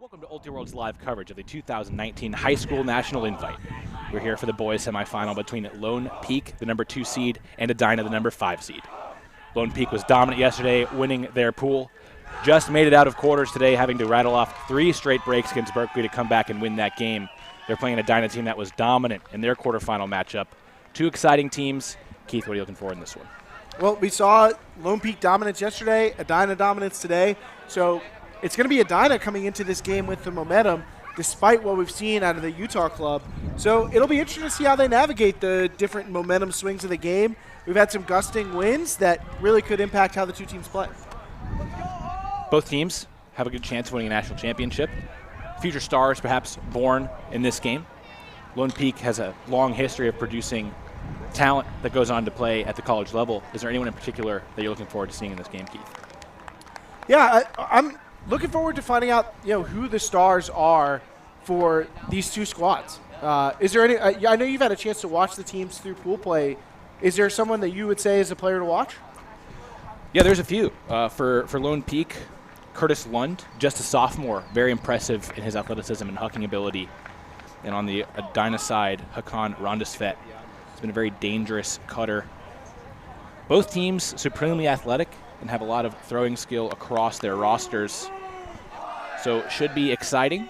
Welcome to UltiWorld's live coverage of the 2019 High School National Invite. We're here for the boys semifinal between Lone Peak, the number 2 seed, and Edina, the number 5 seed. Lone Peak was dominant yesterday, winning their pool. Just made it out of quarters today, having to rattle off 3 straight breaks against Berkeley to come back and win that game. They're playing an Edina team that was dominant in their quarterfinal matchup. 2 exciting teams. Keith, what are you looking for in this one? Well, we saw Lone Peak dominance yesterday, Edina dominance today. So it's going to be Edina coming into this game with the momentum, despite what we've seen out of the Utah club. So it'll be interesting to see how they navigate the different momentum swings of the game. We've had some gusting wins that really could impact how the 2 teams play. Both teams have a good chance of winning a national championship. Future stars perhaps born in this game. Lone Peak has a long history of producing talent that goes on to play at the college level. Is there anyone in particular that you're looking forward to seeing in this game, Keith? Yeah, I'm looking forward to finding out, who the stars are for these 2 squads. Is there any? I know you've had a chance to watch the teams through pool play. Is there someone that you would say is a player to watch? Yeah, there's a few. For Lone Peak, Curtis Lund, just a sophomore, very impressive in his athleticism and hucking ability. And on the Edina side, Hakan Rondesvet has been a very dangerous cutter. Both teams supremely athletic and have a lot of throwing skill across their rosters. So should be exciting.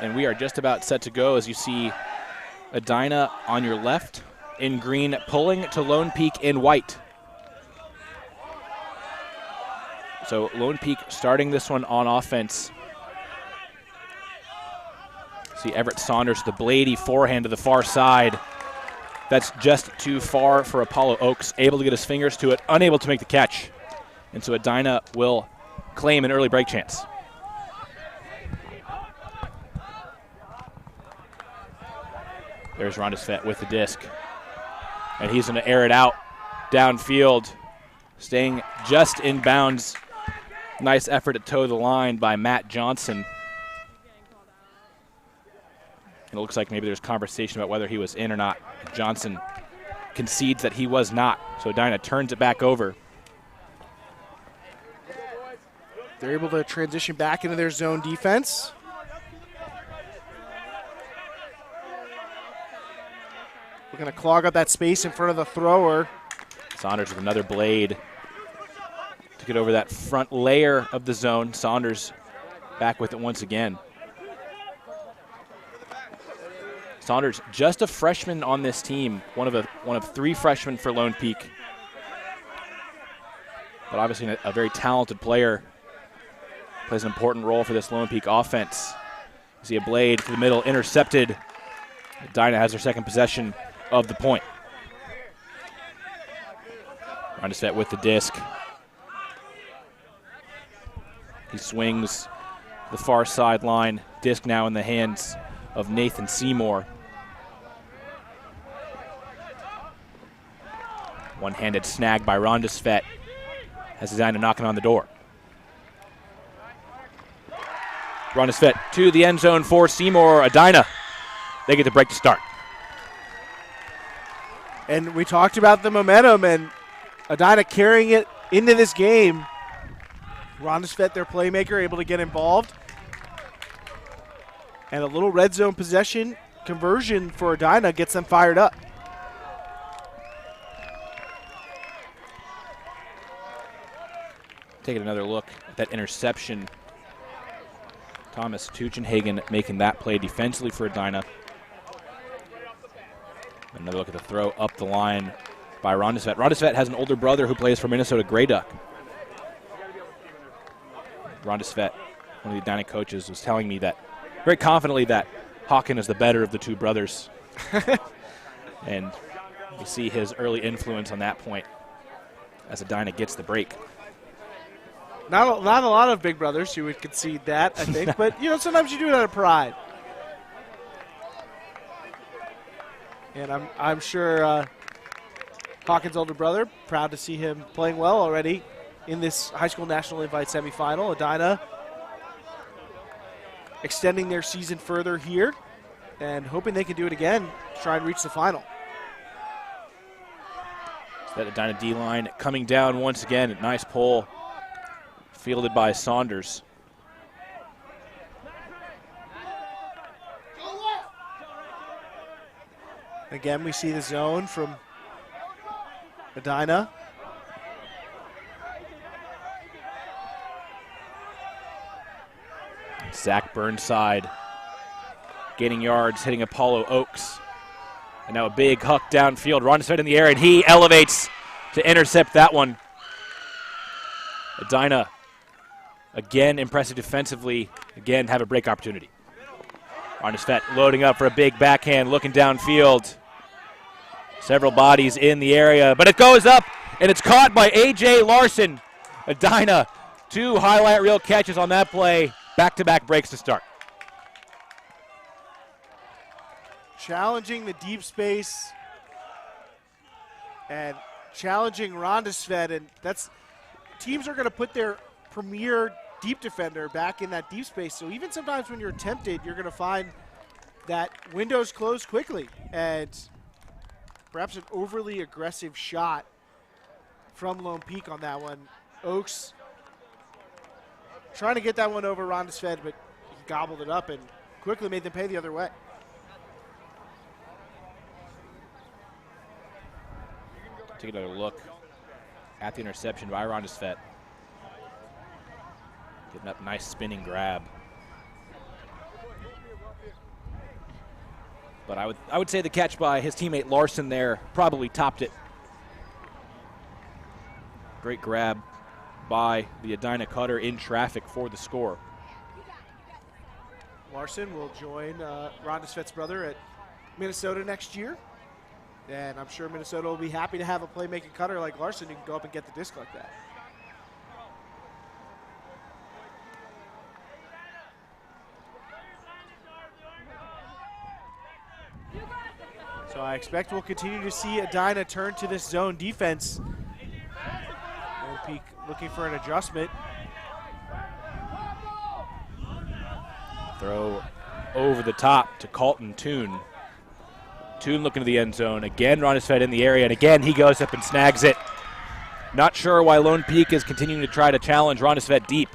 And we are just about set to go as you see Edina on your left in green, pulling to Lone Peak in white. So Lone Peak starting this one on offense. See Everett Saunders, the bladey forehand to the far side. That's just too far for Apollo Oaks, able to get his fingers to it, unable to make the catch. And so Edina will claim an early break chance. There's Rondesvet with the disc. And he's going to air it out downfield, staying just in bounds. Nice effort to toe the line by Matt Johnson. And it looks like maybe there's conversation about whether he was in or not. Johnson concedes that he was not, so Edina turns it back over. They're able to transition back into their zone defense. We're going to clog up that space in front of the thrower. Saunders with another blade to get over that front layer of the zone. Saunders back with it once again. Saunders, just a freshman on this team, one of 3 freshmen for Lone Peak. But obviously a very talented player. Plays an important role for this Lone Peak offense. You see a blade to the middle, intercepted. Edina has their second possession of the point. Rondesvet with the disc. He swings the far sideline. Disc now in the hands of Nathan Seymour. One-handed snag by Rondesvet has Edina knocking on the door. Rondesvet to the end zone for Seymour. Edina, they get the break to start. And we talked about the momentum and Edina carrying it into this game. Rondesvet, their playmaker, able to get involved. And a little red zone possession conversion for Edina gets them fired up. Taking another look at that interception. Thomas Tuchenhagen making that play defensively for Edina. Another look at the throw up the line by Rondesvet. Rondesvet has an older brother who plays for Minnesota Grey Duck. Rondesvet, one of the Edina coaches, was telling me that very confidently that Hawken is the better of the 2 brothers. And you see his early influence on that point as Edina gets the break. Not a lot of big brothers who would concede that, I think. But, sometimes you do it out of pride. And I'm sure Hawkins' older brother, proud to see him playing well already in this High School National Invite semifinal. Edina extending their season further here and hoping they can do it again to try and reach the final. That Edina D-line coming down once again. Nice pull fielded by Saunders. Again, we see the zone from Edina. Zach Burnside gaining yards, hitting Apollo Oaks. And now a big huck downfield. Rondesved in the air, and he elevates to intercept that one. Edina, again, impressive defensively. Again, have a break opportunity. Rondesved loading up for a big backhand, looking downfield. Several bodies in the area, but it goes up, and it's caught by A.J. Larson. Edina, 2 highlight reel catches on that play. Back-to-back breaks to start. Challenging the deep space and challenging Rondesved, and that's teams are going to put their premier deep defender back in that deep space. So even sometimes when you're tempted, you're going to find that windows close quickly, and perhaps an overly aggressive shot from Lone Peak on that one. Oaks trying to get that one over Rondesved, but he gobbled it up and quickly made them pay the other way. Take another look at the interception by Rondesved. Getting up, nice spinning grab. But I would say the catch by his teammate Larson there probably topped it. Great grab by the Edina cutter in traffic for the score. Larson will join Rondesved's brother at Minnesota next year. And I'm sure Minnesota will be happy to have a playmaking cutter like Larson who can go up and get the disc like that. So I expect we'll continue to see Edina turn to this zone defense. Lone Peak looking for an adjustment. Throw over the top to Colton Toon. Toon looking to the end zone. Again, Rondesved in the area, and again, he goes up and snags it. Not sure why Lone Peak is continuing to try to challenge Rondesved deep.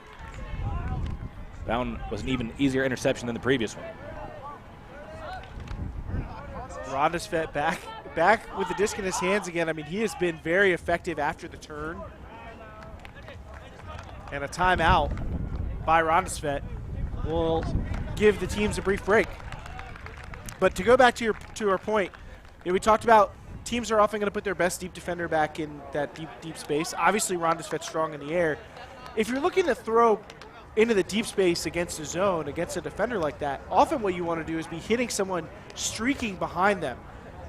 That one was an even easier interception than the previous one. Rondesved back with the disc in his hands again. I mean, he has been very effective after the turn. And a timeout by Rondesved will give the teams a brief break. But to go back to our point, we talked about teams are often going to put their best deep defender back in that deep space. Obviously, Rondesved's strong in the air. If you're looking to throw into the deep space against a zone, against a defender like that, often what you want to do is be hitting someone streaking behind them.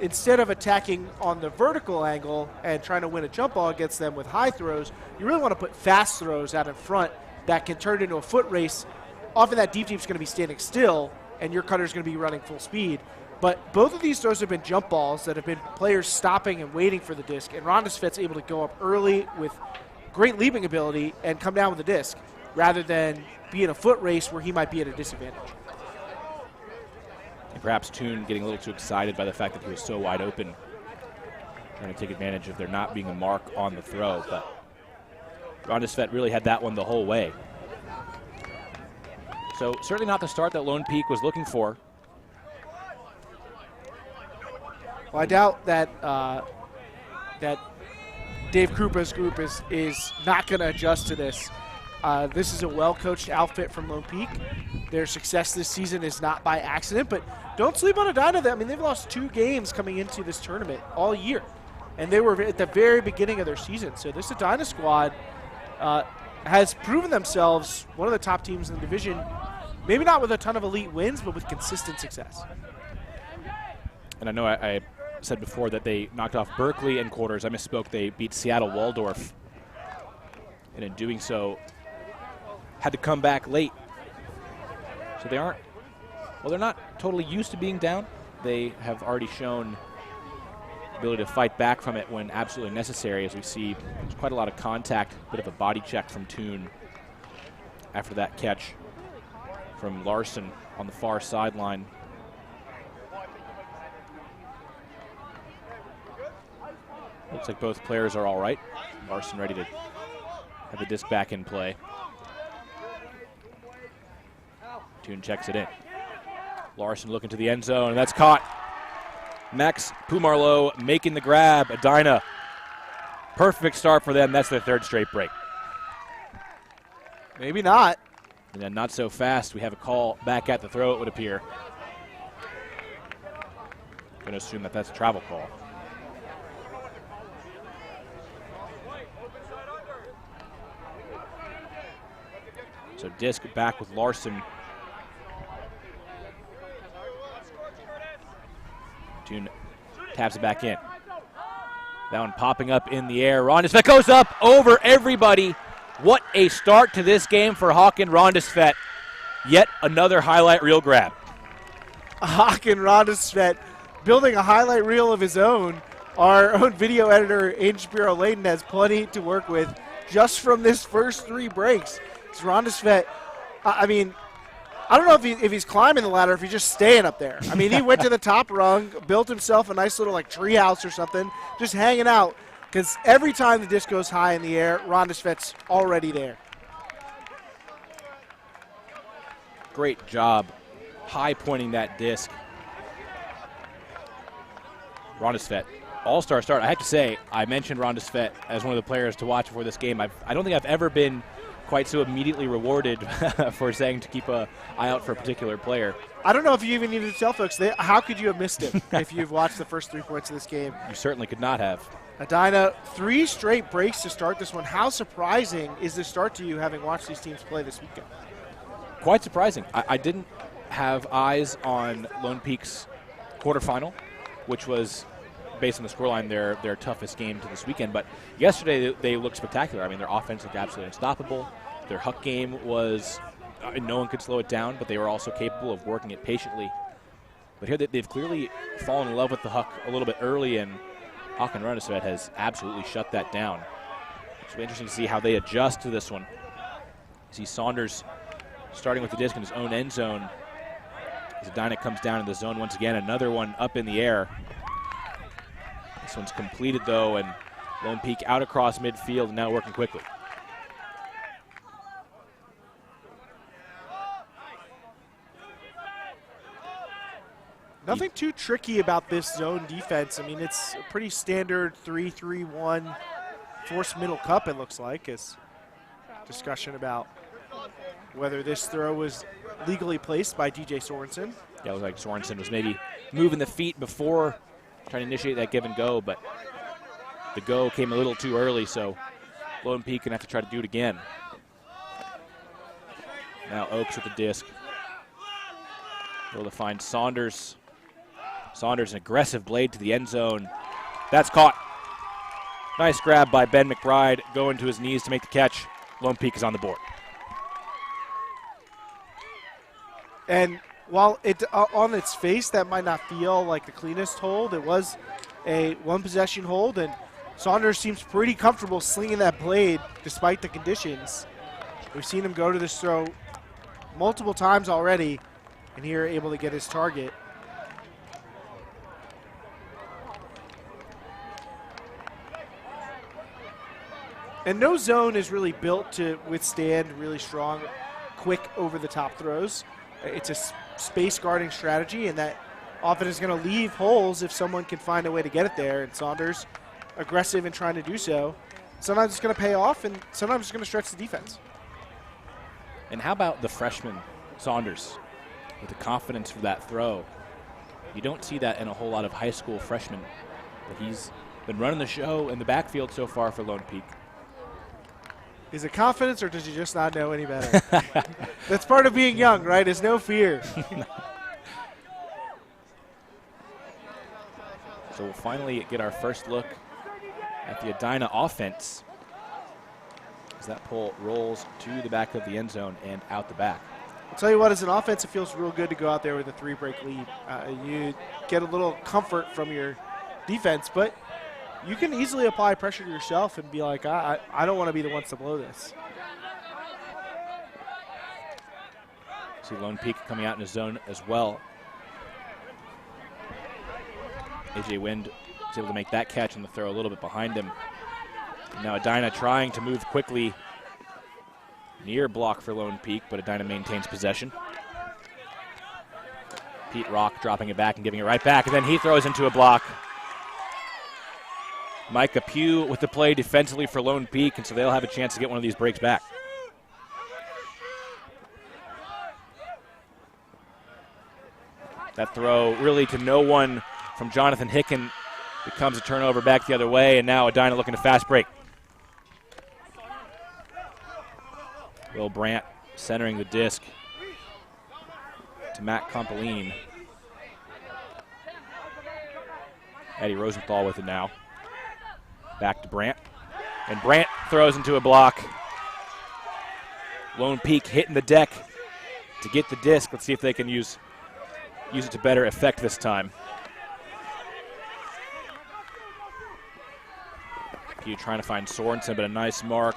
Instead of attacking on the vertical angle and trying to win a jump ball against them with high throws, you really want to put fast throws out in front that can turn into a foot race. Often that deep is going to be standing still, and your cutter's going to be running full speed. But both of these throws have been jump balls that have been players stopping and waiting for the disc, and Rondesved's able to go up early with great leaping ability and come down with the disc, rather than be in a foot race where he might be at a disadvantage. And perhaps Toon getting a little too excited by the fact that he was so wide open, trying to take advantage of there not being a mark on the throw. But Rondesved really had that one the whole way. So certainly not the start that Lone Peak was looking for. Well, I doubt that that Dave Krupa's group is not going to adjust to this. This is a well-coached outfit from Lone Peak. Their success this season is not by accident, but don't sleep on Adina. I mean, they've lost 2 games coming into this tournament all year, and they were at the very beginning of their season. So this Adina squad has proven themselves one of the top teams in the division, maybe not with a ton of elite wins, but with consistent success. And I know I said before that they knocked off Berkeley in quarters. I misspoke. They beat Seattle Waldorf, and in doing so, had to come back late. So they're not totally used to being down. They have already shown the ability to fight back from it when absolutely necessary, as we see there's quite a lot of contact, a bit of a body check from Toon after that catch from Larson on the far sideline. Looks like both players are all right. Larson ready to have the disc back in play. Toon checks it in. Larson looking to the end zone, and that's caught Max Pumarlo making the grab. Edina, perfect start for them. That's their third straight break. Maybe not. And then not so fast. We have a call back at the throw, it would appear. Going to assume that that's a travel call. So disc back with Larson. Tune taps it back in. That one popping up in the air. Rondesvet goes up over everybody. What a start to this game for Håkon Rondesvet. Yet another highlight reel grab. Håkon Rondesvet building a highlight reel of his own. Our own video editor, Aiden Shapiro-Layden, has plenty to work with just from this first 3 breaks. Rondesvet, I mean, I don't know if he's climbing the ladder, if he's just staying up there. I mean, he went to the top rung, built himself a nice little like tree house or something, just hanging out. Because every time the disc goes high in the air, Rondesvet's already there. Great job high pointing that disc. Rondesvet, all-star start. I have to say, I mentioned Rondesvet as one of the players to watch before this game. I don't think I've ever been quite so immediately rewarded for saying to keep an eye out for a particular player. I don't know if you even needed to tell folks, how could you have missed him if you've watched the first 3 points of this game? You certainly could not have. Edina, 3 straight breaks to start this one. How surprising is this start to you, having watched these teams play this weekend? Quite surprising. I didn't have eyes on Lone Peak's quarterfinal, which was, based on the scoreline, their toughest game to this weekend. But yesterday they looked spectacular. I mean, their offense looked absolutely unstoppable. Their huck game was, no one could slow it down, but they were also capable of working it patiently. But here they've clearly fallen in love with the huck a little bit early, and Håkon Rondesvet has absolutely shut that down. It's be interesting to see how they adjust to this one. You see Saunders starting with the disc in his own end zone. As Adina comes down in the zone once again, another one up in the air. This one's completed, though, and Lone Peak out across midfield and now working quickly. Nothing too tricky about this zone defense. I mean, it's a pretty standard 3-3-1 force middle cup, it looks like. It's discussion about whether this throw was legally placed by DJ Sorensen. Yeah, it looked like Sorensen was maybe moving the feet before trying to initiate that give and go, but the go came a little too early, so Lone Peak going to have to try to do it again. Now Oaks with the disc. Able to find Saunders. Saunders, an aggressive blade to the end zone. That's caught. Nice grab by Ben McBride, going to his knees to make the catch. Lone Peak is on the board. And while it on its face that might not feel like the cleanest hold, it was a one-possession hold, and Saunders seems pretty comfortable slinging that blade despite the conditions. We've seen him go to this throw multiple times already, and here able to get his target. And no zone is really built to withstand really strong, quick over-the-top throws. It's a space guarding strategy, and that often is going to leave holes if someone can find a way to get it there. And Saunders, aggressive in trying to do so. Sometimes it's going to pay off, and sometimes it's going to stretch the defense. And how about the freshman Saunders with the confidence for that throw? You don't see that in a whole lot of high school freshmen, but he's been running the show in the backfield so far for Lone Peak. Is it confidence, or does he just not know any better? That's part of being young, right? Is no fear. So we'll finally get our first look at the Edina offense as that pull rolls to the back of the end zone and out the back. I'll tell you what, as an offense, it feels real good to go out there with a 3-break lead. You get a little comfort from your defense, but you can easily apply pressure to yourself and be like, I don't want to be the ones to blow this. See Lone Peak coming out in his zone as well. AJ Wind is able to make that catch on the throw a little bit behind him. And now Edina trying to move quickly. Near block for Lone Peak, but Edina maintains possession. Pete Rock dropping it back and giving it right back, and then he throws into a block. Micah Pugh with the play defensively for Lone Peak, and so they'll have a chance to get one of these breaks back. That throw really to no one from Jonathan Hicken becomes a turnover back the other way, and now Edina looking to fast break. Will Brandt centering the disc to Matt Compoline. Eddie Rosenthal with it now. Back to Brandt. And Brandt throws into a block. Lone Peak hitting the deck to get the disc. Let's see if they can use it to better effect this time. Pugh trying to find Sorensen, but a nice mark.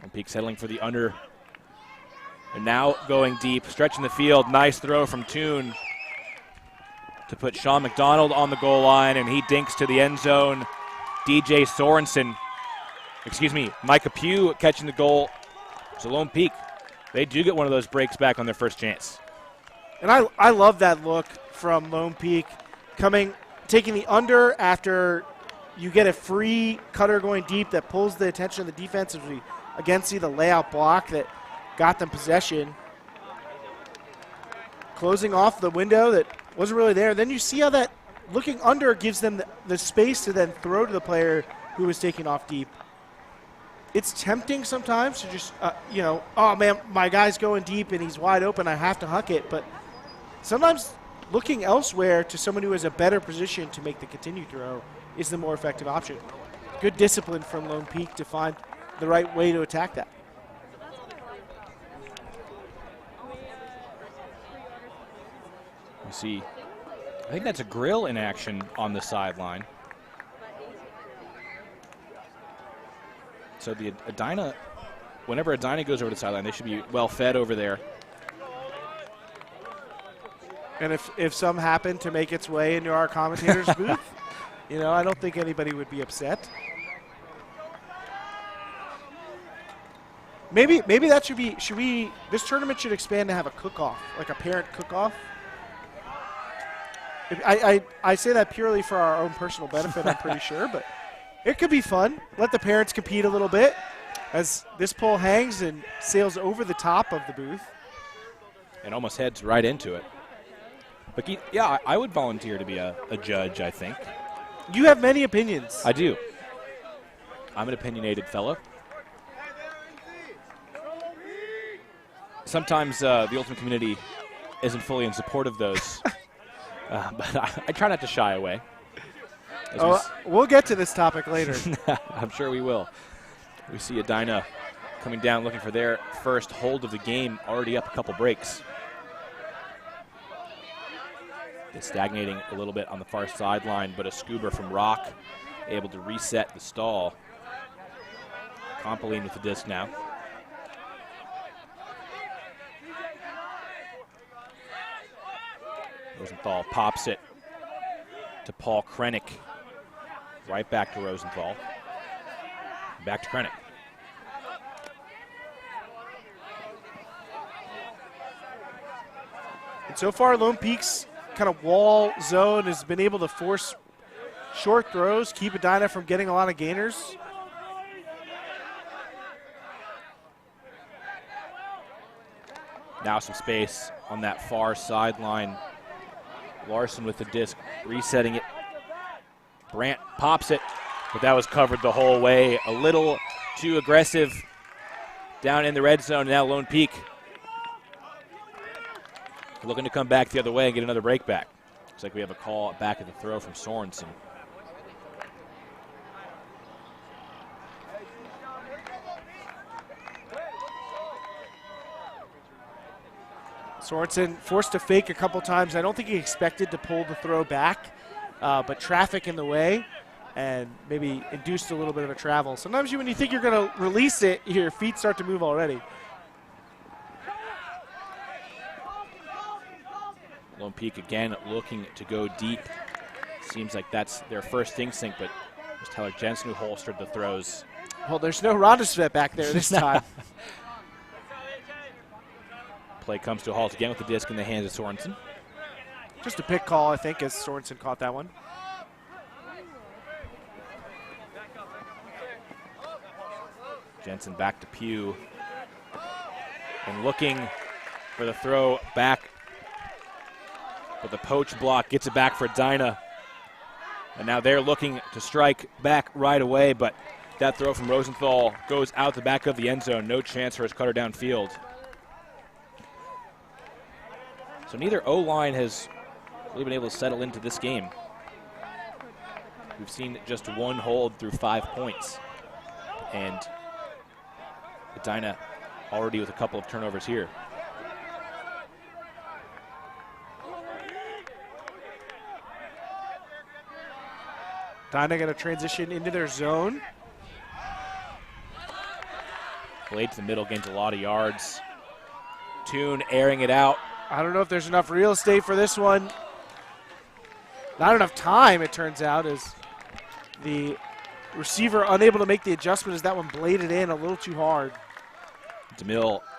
Lone Peak settling for the under. And now going deep, stretching the field. Nice throw from Toon to put Sean McDonald on the goal line, and he dinks to the end zone. DJ Sorensen, Micah Pugh catching the goal. So Lone Peak, they do get one of those breaks back on their first chance. And I love that look from Lone Peak, taking the under after you get a free cutter going deep that pulls the attention of the defense as we again see the layout block that got them possession. Closing off the window that wasn't really there. Then you see how that looking under gives them the space to then throw to the player who was taking off deep. It's tempting sometimes to just, oh man, my guy's going deep and he's wide open, I have to huck it. But sometimes looking elsewhere to someone who has a better position to make the continued throw is the more effective option. Good discipline from Lone Peak to find the right way to attack that. You see, I think that's a grill in action on the sideline. So the Edina, whenever Edina goes over the sideline, they should be well fed over there. And if some happen to make its way into our commentator's booth, I don't think anybody would be upset. Maybe that should be, this tournament should expand to have a cook-off, like a parent cook-off. I say that purely for our own personal benefit, I'm pretty sure, but it could be fun. Let the parents compete a little bit as this pole hangs and sails over the top of the booth. And almost heads right into it. But yeah, I would volunteer to be a judge, I think. You have many opinions. I do. I'm an opinionated fellow. Sometimes the Ultimate community isn't fully in support of those. But I try not to shy away. We'll get to this topic later. I'm sure we will. We see Edina coming down looking for their first hold of the game, already up a couple breaks. They're stagnating a little bit on the far sideline, but a scuba from Rock able to reset the stall. Compoline with the disc now. Rosenthal pops it to Paul Krennick. Right back to Rosenthal. Back to Krennick. And so far, Lone Peak's kind of wall zone has been able to force short throws, keep Edina from getting a lot of gainers. Now some space on that far sideline. Larson with the disc, resetting it. Brandt pops it, but that was covered the whole way. A little too aggressive down in the red zone. Now Lone Peak looking to come back the other way and get another break back. Looks like we have a call back at the throw from Sorensen. Sorensen forced to fake a couple times. I don't think he expected to pull the throw back, but traffic in the way and maybe induced a little bit of a travel. Sometimes when you think you're going to release it, your feet start to move already. Lone Peak again looking to go deep. Seems like that's their first instinct, but it was Tyler Jensen who holstered the throws Well, there's no Ronda back there this time. Play comes to a halt again with the disc in the hands of Sorensen. Just a pick call, I think, as Sorensen caught that one. Jensen back to Pugh. And looking for the throw back. But the poach block gets it back for Edina. And now they're looking to strike back right away, but that throw from Rosenthal goes out the back of the end zone. No chance for his cutter downfield. So neither O-line has really been able to settle into this game. We've seen just one hold through 5 points. And Edina already with a couple of turnovers here. Edina going to transition into their zone. Blade to the middle, gains a lot of yards. Toon airing it out. I don't know if there's enough real estate for this one. Not enough time, it turns out, as the receiver unable to make the adjustment as that one bladed in a little too hard.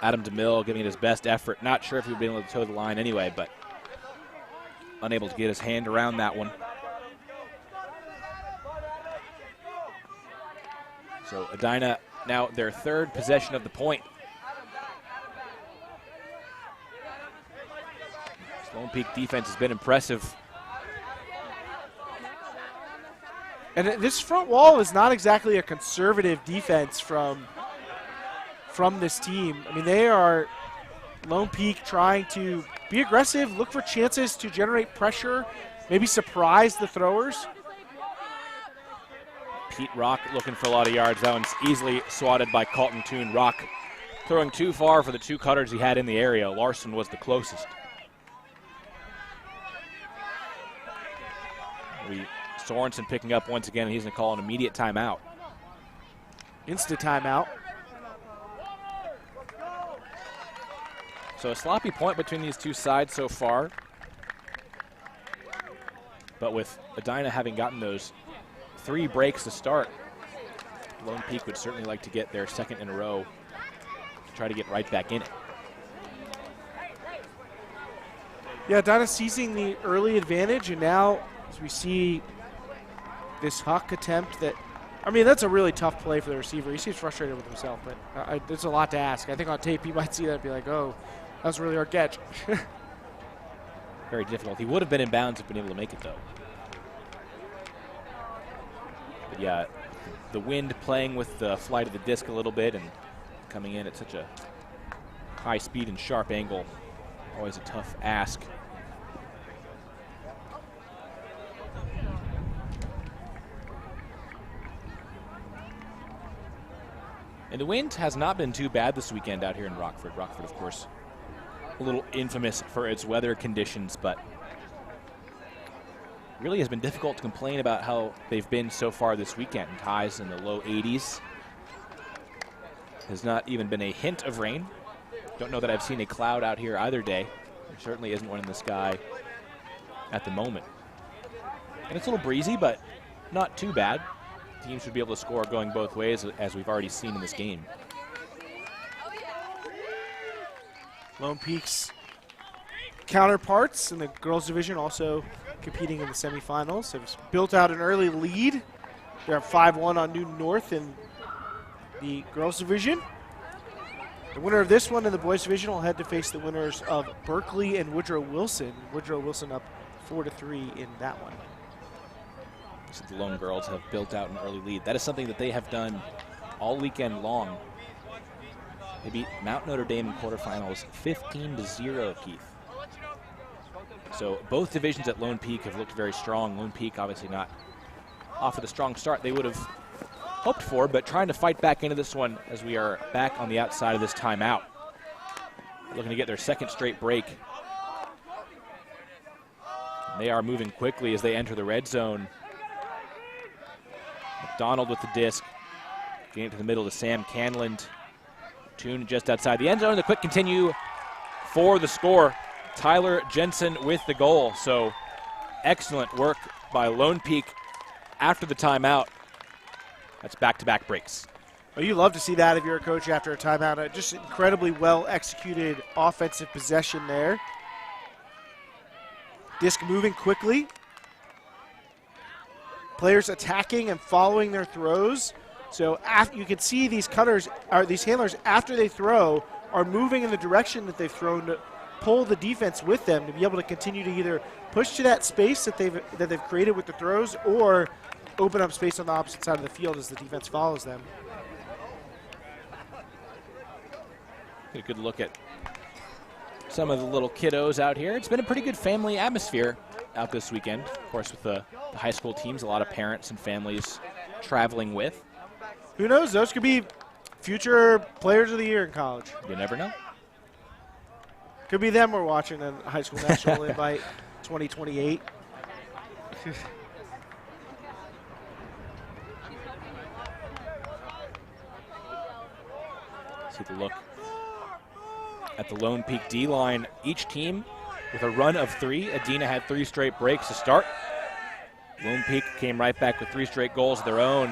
Adam DeMille giving it his best effort. Not sure if he would be able to toe the line anyway, but unable to get his hand around that one. So Edina now their third possession of the point. Lone Peak defense has been impressive. And this front wall is not exactly a conservative defense from this team. I mean, they are Lone Peak trying to be aggressive, look for chances to generate pressure, maybe surprise the throwers. Pete Rock looking for a lot of yards. That one's easily swatted by Colton Toon. Rock throwing too far for the two cutters he had in the area. Larson was the closest. Sorensen picking up once again, and he's going to call an immediate timeout. Instant timeout. So a sloppy point between these two sides so far. But with Edina having gotten those 3 breaks to start, Lone Peak would certainly like to get their second in a row to try to get right back in it. Yeah, Edina seizing the early advantage, and now as we see this Huck attempt that, I mean, that's a really tough play for the receiver. He seems frustrated with himself, but there's a lot to ask. I think on tape you might see that and be like, oh, that was a really hard catch. Very difficult. He would have been in bounds if been able to make it, though. But yeah, the wind playing with the flight of the disc a little bit and coming in at such a high speed and sharp angle. Always a tough ask. And the wind has not been too bad this weekend out here in Rockford. Rockford, of course, a little infamous for its weather conditions, but really has been difficult to complain about how they've been so far this weekend. Highs in the low 80s. Has not even been a hint of rain. Don't know that I've seen a cloud out here either day. There certainly isn't one in the sky at the moment. And it's a little breezy, but not too bad. Teams should be able to score going both ways, as we've already seen in this game. Lone Peak's counterparts in the girls division also competing in the semifinals have built out an early lead. They're up 5-1 on Newton North in the girls division. The winner of this one in the boys division will head to face the winners of Berkeley and Woodrow Wilson. Woodrow Wilson up 4-3 in that one. So the Lone Girls have built out an early lead. That is something that they have done all weekend long. They beat Mount Notre Dame in quarterfinals 15-0, Keith. So both divisions at Lone Peak have looked very strong. Lone Peak obviously not off with a strong start they would have hoped for, but trying to fight back into this one as we are back on the outside of this timeout. Looking to get their second straight break. They are moving quickly as they enter the red zone. McDonald with the disc. Getting it to the middle to Sam Canland. Toon just outside the end zone. The quick continue for the score. Tyler Jensen with the goal. So excellent work by Lone Peak after the timeout. That's back-to-back breaks. Well, you love to see that if you're a coach after a timeout. Just incredibly well-executed offensive possession there. Disc moving quickly. Players attacking and following their throws. So you can see these cutters, or these handlers, after they throw, are moving in the direction that they've thrown to pull the defense with them to be able to continue to either push to that space that they've created with the throws or open up space on the opposite side of the field as the defense follows them. Get a good look at some of the little kiddos out here. It's been a pretty good family atmosphere out this weekend. Of course, with the high school teams, a lot of parents and families traveling with. Who knows? Those could be future players of the year in college. You never know. Could be them we're watching the high school national invite 2028. See the look at the Lone Peak D-line. Each team with a run of 3. Edina had 3 straight breaks to start. Lone Peak came right back with 3 straight goals of their own.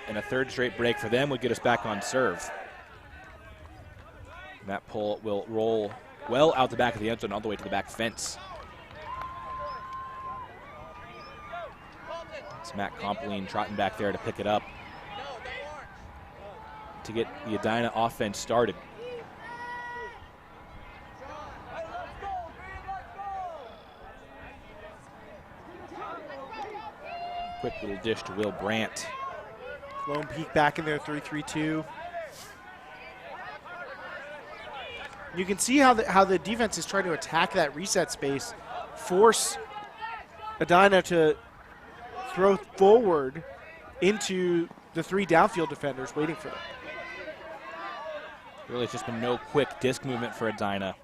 And a 3rd straight break for them would get us back on serve. And that pull will roll well out the back of the end zone all the way to the back fence. It's Matt Compeline trotting back there to pick it up to get the Edina offense started. Quick little dish to Will Brandt. Lone Peak back in there, 3-3-2. You can see how the defense is trying to attack that reset space, force Edina to throw forward into the 3 downfield defenders waiting for them. Really, it's just been no quick disc movement for Edina.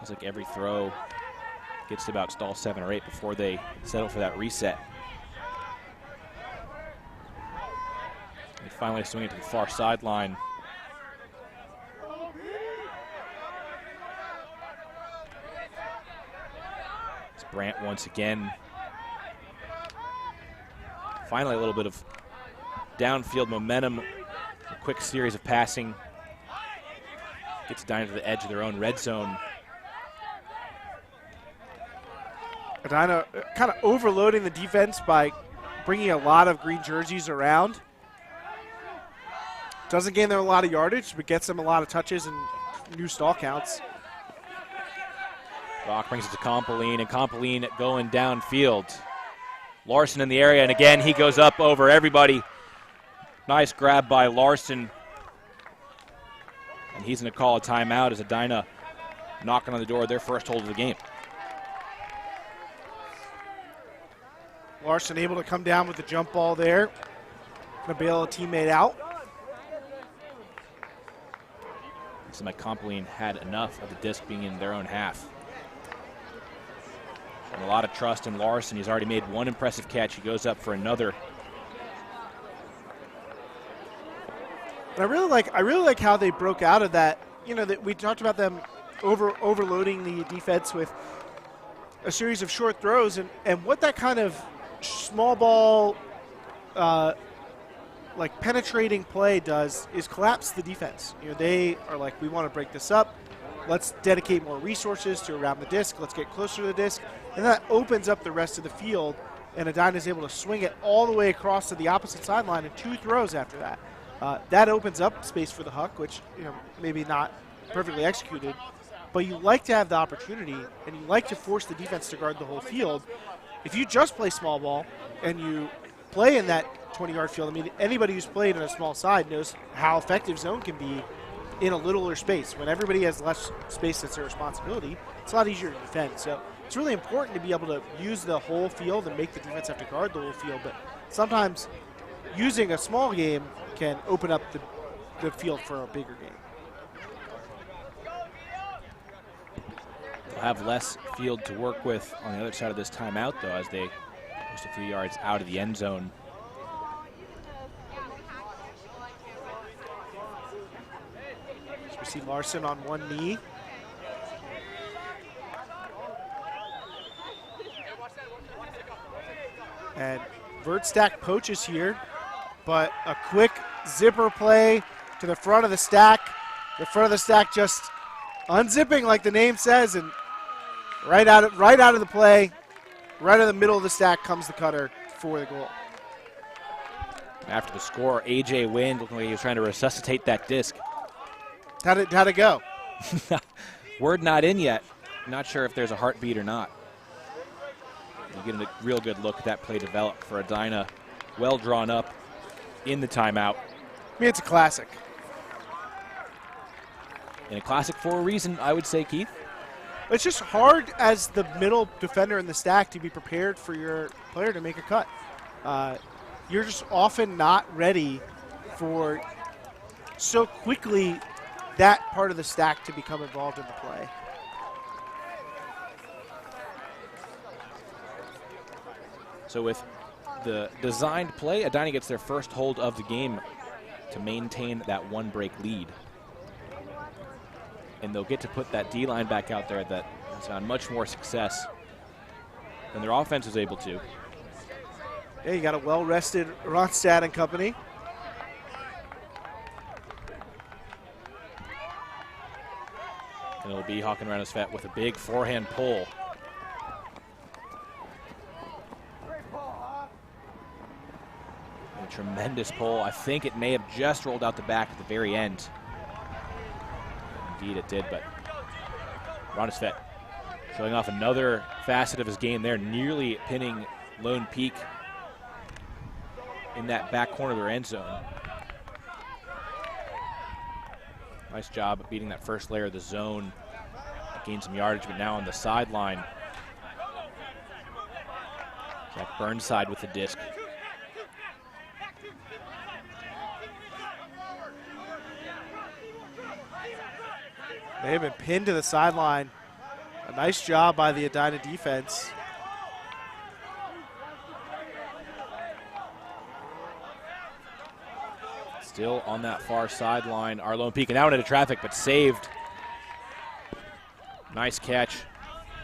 It's like every throw gets to about stall 7 or 8 before they settle for that reset. They finally swing it to the far sideline. It's Brandt once again. Finally, a little bit of downfield momentum. A quick series of passing. Gets Edina to the edge of their own red zone. Edina kind of overloading the defense by bringing a lot of green jerseys around. Doesn't gain them a lot of yardage, but gets them a lot of touches and new stall counts. Rock brings it to Compeline, and Compeline going downfield. Larson in the area, and again, he goes up over everybody. Nice grab by Larson. And he's going to call a timeout as Edina knocking on the door of their first hold of the game. Larson able to come down with the jump ball there. Going to bail a teammate out. Looks like Compeline had enough of the disc being in their own half. And a lot of trust in Larson. He's already made 1 impressive catch. He goes up for another. And I really like how they broke out of that. You know, that we talked about them overloading the defense with a series of short throws, and what that kind of small ball, like penetrating play does is collapse the defense. You know, they are like, we want to break this up. Let's dedicate more resources to around the disc. Let's get closer to the disc. And that opens up the rest of the field, and Edina is able to swing it all the way across to the opposite sideline in 2 throws after that. That opens up space for the Huck, which, you know, maybe not perfectly executed, but you like to have the opportunity, and you like to force the defense to guard the whole field. If you just play small ball and you play in that 20-yard field, I mean, anybody who's played on a small side knows how effective zone can be in a littler space. When everybody has less space that's their responsibility, it's a lot easier to defend. So it's really important to be able to use the whole field and make the defense have to guard the whole field, but sometimes using a small game can open up the field for a bigger game. They'll have less field to work with on the other side of this timeout, though, as they just a few yards out of the end zone. So we see Larson on one knee. And Vertstack poaches here, but a quick zipper play to the front of the stack. The front of the stack just unzipping like the name says, and right out of the play, right in the middle of the stack comes the cutter for the goal. After the score, A.J. Wind looking like he was trying to resuscitate that disc. How'd it go? Word not in yet. Not sure if there's a heartbeat or not. You get a real good look at that play develop for Edina. Well drawn up in the timeout. I mean, it's a classic. And a classic for a reason, I would say, Keith. It's just hard as the middle defender in the stack to be prepared for your player to make a cut. You're just often not ready for so quickly that part of the stack to become involved in the play. So with the designed play, Edina gets their first hold of the game to maintain that one break lead. And they'll get to put that D-line back out there that has found much more success than their offense was able to. Yeah, you got a well-rested Ronstadt and company. And it'll be Håkan Rannesvet with a big forehand pull. A tremendous pull. I think it may have just rolled out the back at the very end. Indeed it did, but Rannesvet showing off another facet of his game there, nearly pinning Lone Peak in that back corner of their end zone. Nice job of beating that first layer of the zone. Gained some yardage, but now on the sideline. Jack Burnside with the disc. They have been pinned to the sideline. A nice job by the Edina defense. Still on that far sideline, our Lone Peak, and now into traffic, but saved. Nice catch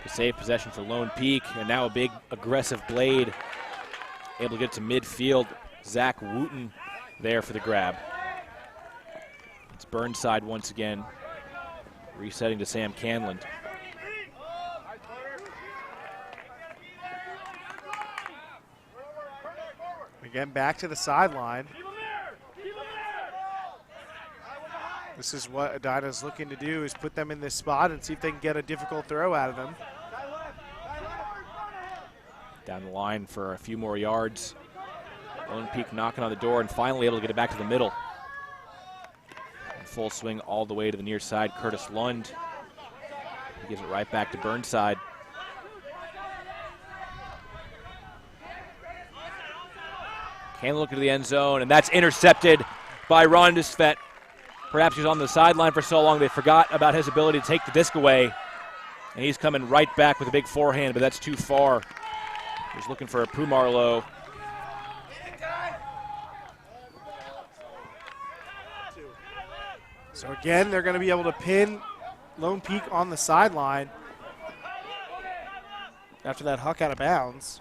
to save possession for Lone Peak, and now a big aggressive blade. Able to get to midfield. Zach Wooten there for the grab. It's Burnside once again, resetting to Sam Canland. Again, back to the sideline. This is what Edina is looking to do, is put them in this spot and see if they can get a difficult throw out of them. Down the line for a few more yards. Lone Peak knocking on the door and finally able to get it back to the middle. In full swing all the way to the near side, Curtis Lund. He gives it right back to Burnside. Can't look into the end zone, and that's intercepted by Rannesvet. Perhaps he was on the sideline for so long they forgot about his ability to take the disc away. And he's coming right back with a big forehand, but that's too far. He's looking for a Pumarlo. So again, they're going to be able to pin Lone Peak on the sideline after that huck out of bounds.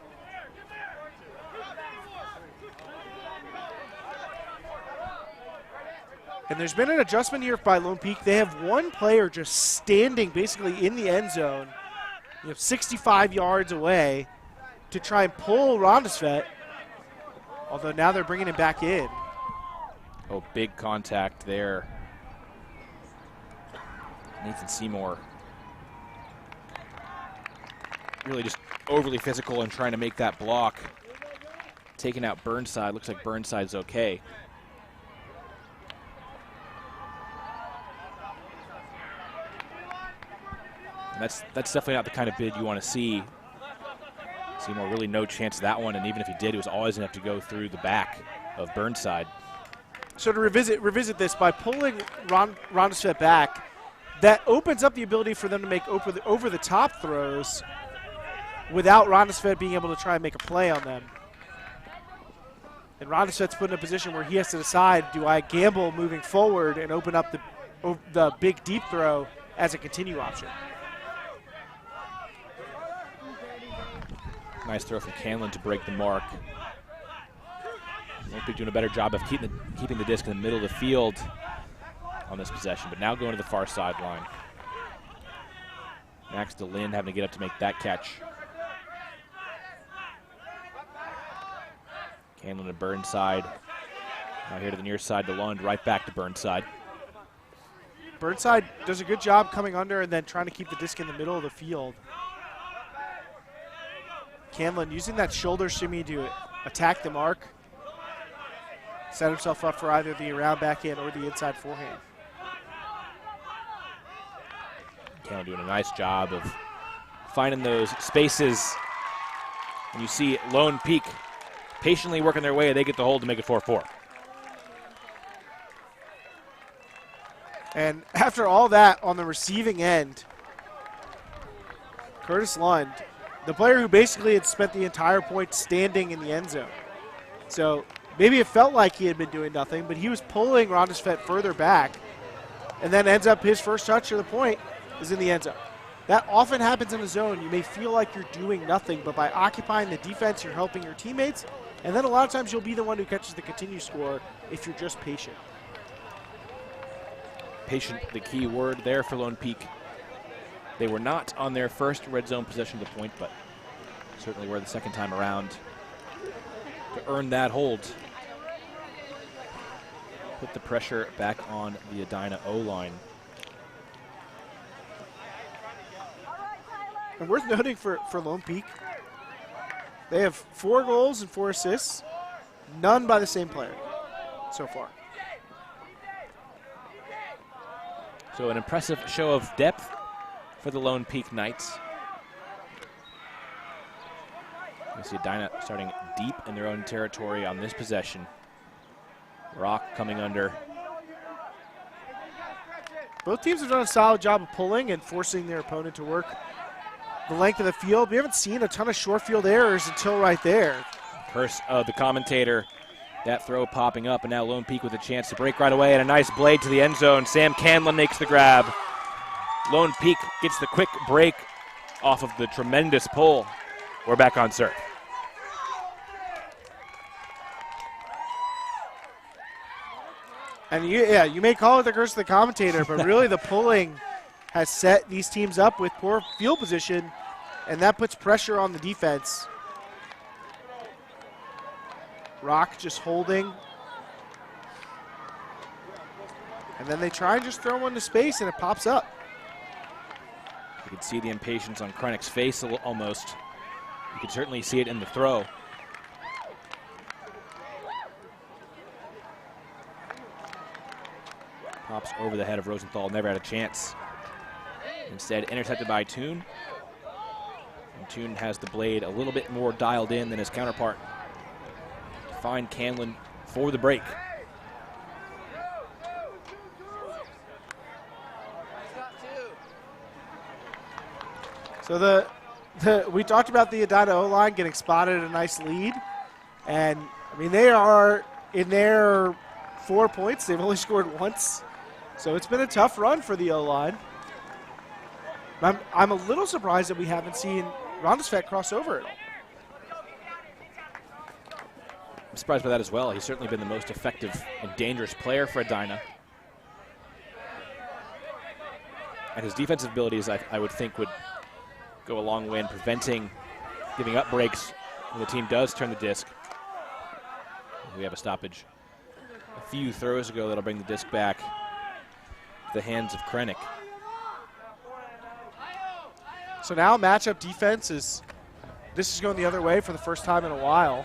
And there's been an adjustment here by Lone Peak. They have one player just standing basically in the end zone, 65 yards away, to try and pull Rannesvet, although now they're bringing him back in. Oh, big contact there. Nathan Seymour really just overly physical and trying to make that block. Taking out Burnside. Looks like Burnside's okay. And that's definitely not the kind of bid you want to see. Seymour really no chance of that one, and even if he did, he was always going to have to go through the back of Burnside. So to revisit this, by pulling Rannesvet back, that opens up the ability for them to make over-the-top throws without Rannesvet being able to try and make a play on them. And Rannesvet's put in a position where he has to decide, do I gamble moving forward and open up the big deep throw as a continue option? Nice throw from Canland to break the mark. Lone Peak doing a better job of keeping the disc in the middle of the field on this possession, but now going to the far sideline. Max DeLynn having to get up to make that catch. Canlon to Burnside. Now here to the near side to Lund, right back to Burnside. Burnside does a good job coming under and then trying to keep the disc in the middle of the field. Canlon using that shoulder shimmy to attack the mark. Set himself up for either the around backhand or the inside forehand. Canlon doing a nice job of finding those spaces. And you see Lone Peak patiently working their way. They get the hold to make it 4-4. And after all that on the receiving end, Curtis Lund, the player who basically had spent the entire point standing in the end zone. So maybe it felt like he had been doing nothing, but he was pulling Rondesvet further back and then ends up his first touch of the point is in the end zone. That often happens in a zone. You may feel like you're doing nothing, but by occupying the defense, you're helping your teammates. And then a lot of times you'll be the one who catches the continued score if you're just patient. Patient, the key word there for Lone Peak. They were not on their first red zone possession of the point, but certainly were the second time around to earn that hold. Put the pressure back on the Edina O-line. And worth noting for Lone Peak, they have 4 goals and 4 assists, none by the same player so far. So an impressive show of depth for the Lone Peak Knights. You see Edina starting deep in their own territory on this possession. Rock coming under. Both teams have done a solid job of pulling and forcing their opponent to work the length of the field. We haven't seen a ton of short field errors until right there. Curse of the commentator. That throw popping up, and now Lone Peak with a chance to break right away, and a nice blade to the end zone. Sam Canlon makes the grab. Lone Peak gets the quick break off of the tremendous pull. We're back on serve. And you may call it the curse of the commentator, but really the pulling has set these teams up with poor field position, and that puts pressure on the defense. Rock just holding. And then they try and just throw one to space, and it pops up. You can see the impatience on Krennic's face almost. You can certainly see it in the throw. Pops over the head of Rosenthal, never had a chance. Instead, intercepted by Toon. And Toon has the blade a little bit more dialed in than his counterpart. Find Canlon for the break. So we talked about the Adina O-line getting spotted at a nice lead. And, I mean, they are in their 4 points. They've only scored once. So it's been a tough run for the O-line. I'm a little surprised that we haven't seen Rondesvet cross over at all. I'm surprised by that as well. He's certainly been the most effective and dangerous player for Edina. And his defensive abilities, I would think, would go a long way in preventing giving up breaks when the team does turn the disc. We have a stoppage a few throws ago that'll bring the disc back to the hands of Krennic. So now matchup defense is, this is going the other way for the first time in a while.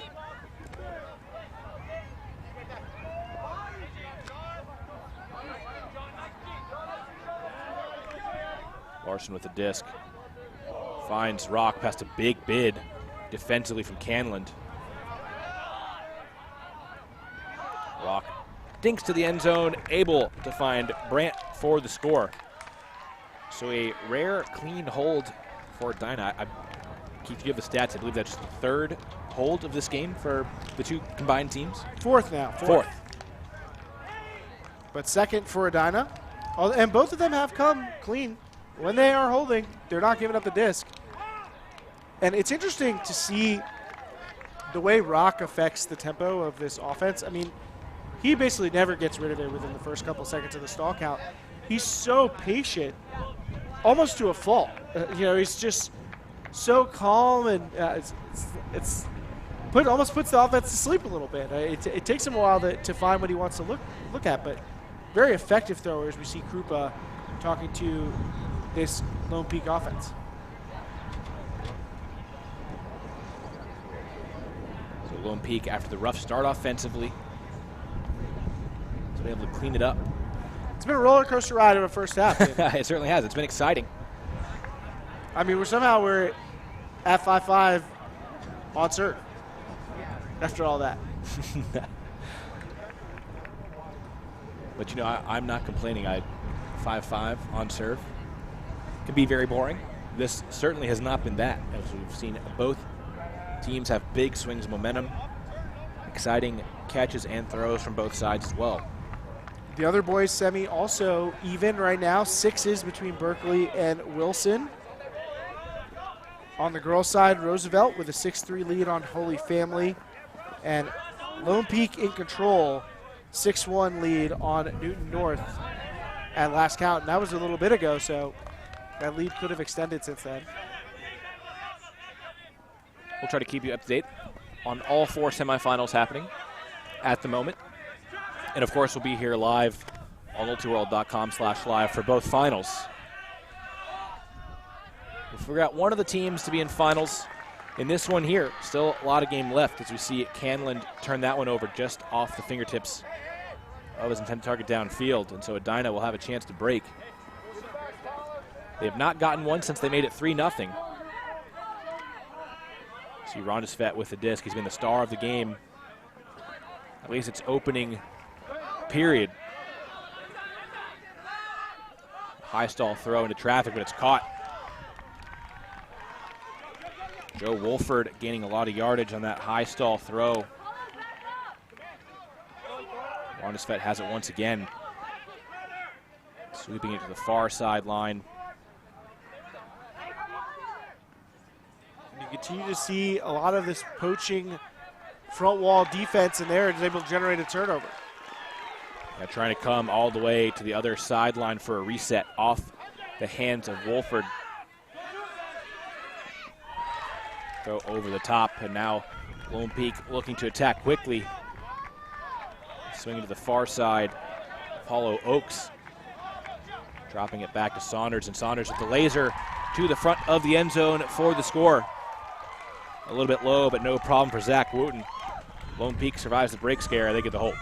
Larson with the disc. Finds Rock past a big bid defensively from Canlon. Rock dinks to the end zone, able to find Brandt for the score. So a rare, clean hold for Edina. Keith, you have the stats. I believe that's the third hold of this game for the two combined teams. Fourth now. Fourth. But second for Edina. And both of them have come clean. When they are holding, they're not giving up the disc. And it's interesting to see the way Rock affects the tempo of this offense, I mean, he basically never gets rid of it within the first couple seconds of the stall count. He's so patient, almost to a fault. He's just so calm, and almost puts the offense to sleep a little bit. It takes him a while to find what he wants to look at, but very effective throwers. We see Krupa talking to this Lone Peak offense. So Lone Peak, after the rough start offensively, has been able to clean it up. It's been a roller coaster ride of a first half. It certainly has. It's been exciting. I mean, we're at 5-5 on serve after all that. But, I'm not complaining. 5-5 on serve can be very boring. This certainly has not been that, as we've seen both teams have big swings of momentum, exciting catches and throws from both sides as well. The other boys semi also even right now, 6s between Berkeley and Wilson. On the girls' side, Roosevelt with a 6-3 lead on Holy Family. And Lone Peak in control, 6-1 lead on Newton North at last count. And that was a little bit ago, so that lead could have extended since then. We'll try to keep you up to date on all 4 semifinals happening at the moment. And, of course, we'll be here live on ultiworld.com/live for both finals. We'll figure out one of the teams to be in finals in this one here. Still a lot of game left as we see Canland turn that one over just off the fingertips of his intended target downfield. And so Edina will have a chance to break. They have not gotten one since they made it 3-0. See Rondesvet with the disc. He's been the star of the game. At least it's opening period. High stall throw into traffic, but it's caught. Joe Wolford gaining a lot of yardage on that high stall throw. Rondesvet has it once again. Sweeping it to the far sideline. You continue to see a lot of this poaching front wall defense in there, and is able to generate a turnover. Yeah, trying to come all the way to the other sideline for a reset off the hands of Wolford. Throw over the top, and now Lone Peak looking to attack quickly. Swinging to the far side, Apollo Oaks. Dropping it back to Saunders, and Saunders with the laser to the front of the end zone for the score. A little bit low, but no problem for Zach Wooten. Lone Peak survives the break scare. They get the hold.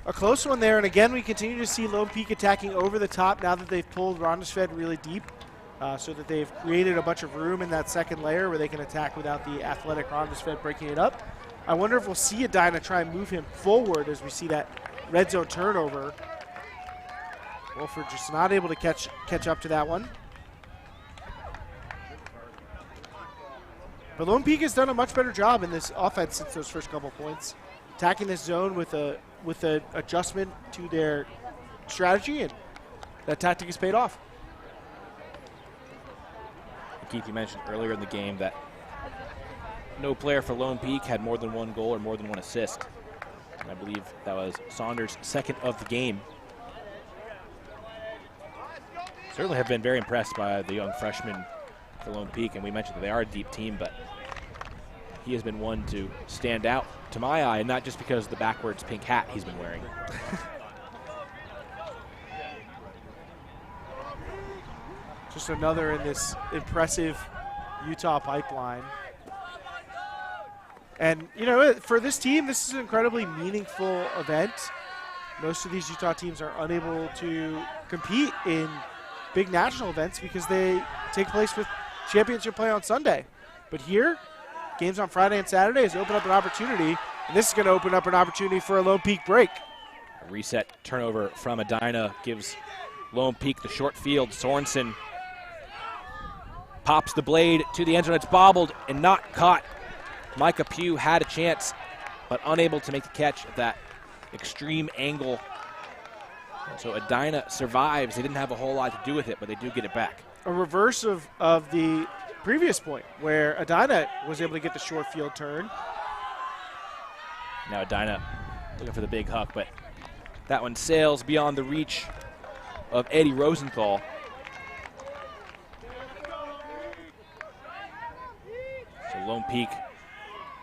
A close one there, and again, we continue to see Lone Peak attacking over the top now that they've pulled Rondesvet really deep, so that they've created a bunch of room in that second layer where they can attack without the athletic Rondesvet breaking it up. I wonder if we'll see Edina try and move him forward as we see that red zone turnover. Wolford just not able to catch up to that one. But Lone Peak has done a much better job in this offense since those first couple points, attacking this zone with an adjustment to their strategy, and that tactic has paid off. Keith, you mentioned earlier in the game that no player for Lone Peak had more than one goal or more than one assist. And I believe that was Saunders' second of the game. Certainly have been very impressed by the young freshman for Lone Peak, and we mentioned that they are a deep team, but he has been one to stand out to my eye, and not just because of the backwards pink hat he's been wearing. Just another in this impressive Utah pipeline. And, for this team, this is an incredibly meaningful event. Most of these Utah teams are unable to compete in big national events because they take place with championship play on Sunday. But here, games on Friday and Saturday has opened up an opportunity, and this is going to open up an opportunity for a Lone Peak break. A reset turnover from Edina gives Lone Peak the short field. Sorensen pops the blade to the end zone. It's bobbled and not caught. Micah Pugh had a chance, but unable to make the catch at that extreme angle. So Edina survives. They didn't have a whole lot to do with it, but they do get it back. A reverse of the previous point where Adina was able to get the short field turn. Now Edina looking for the big huck, but that one sails beyond the reach of Eddie Rosenthal. So Lone Peak,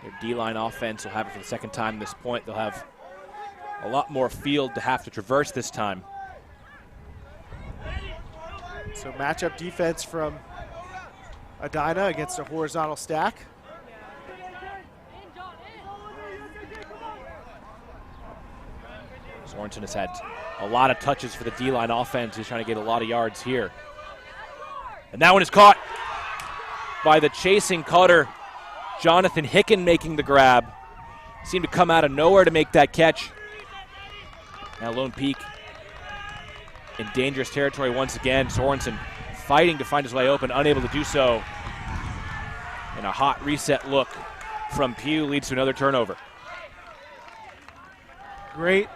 their D-line offense will have it for the second time at this point. They'll have a lot more field to have to traverse this time. So matchup defense from Adina against a horizontal stack. Sorensen has had a lot of touches for the D-line offense. He's trying to get a lot of yards here. And that one is caught by the chasing cutter, Jonathan Hicken, making the grab. Seemed to come out of nowhere to make that catch. Now Lone Peak in dangerous territory once again. Sorensen fighting to find his way open, unable to do so. And a hot reset look from Pugh leads to another turnover. Great,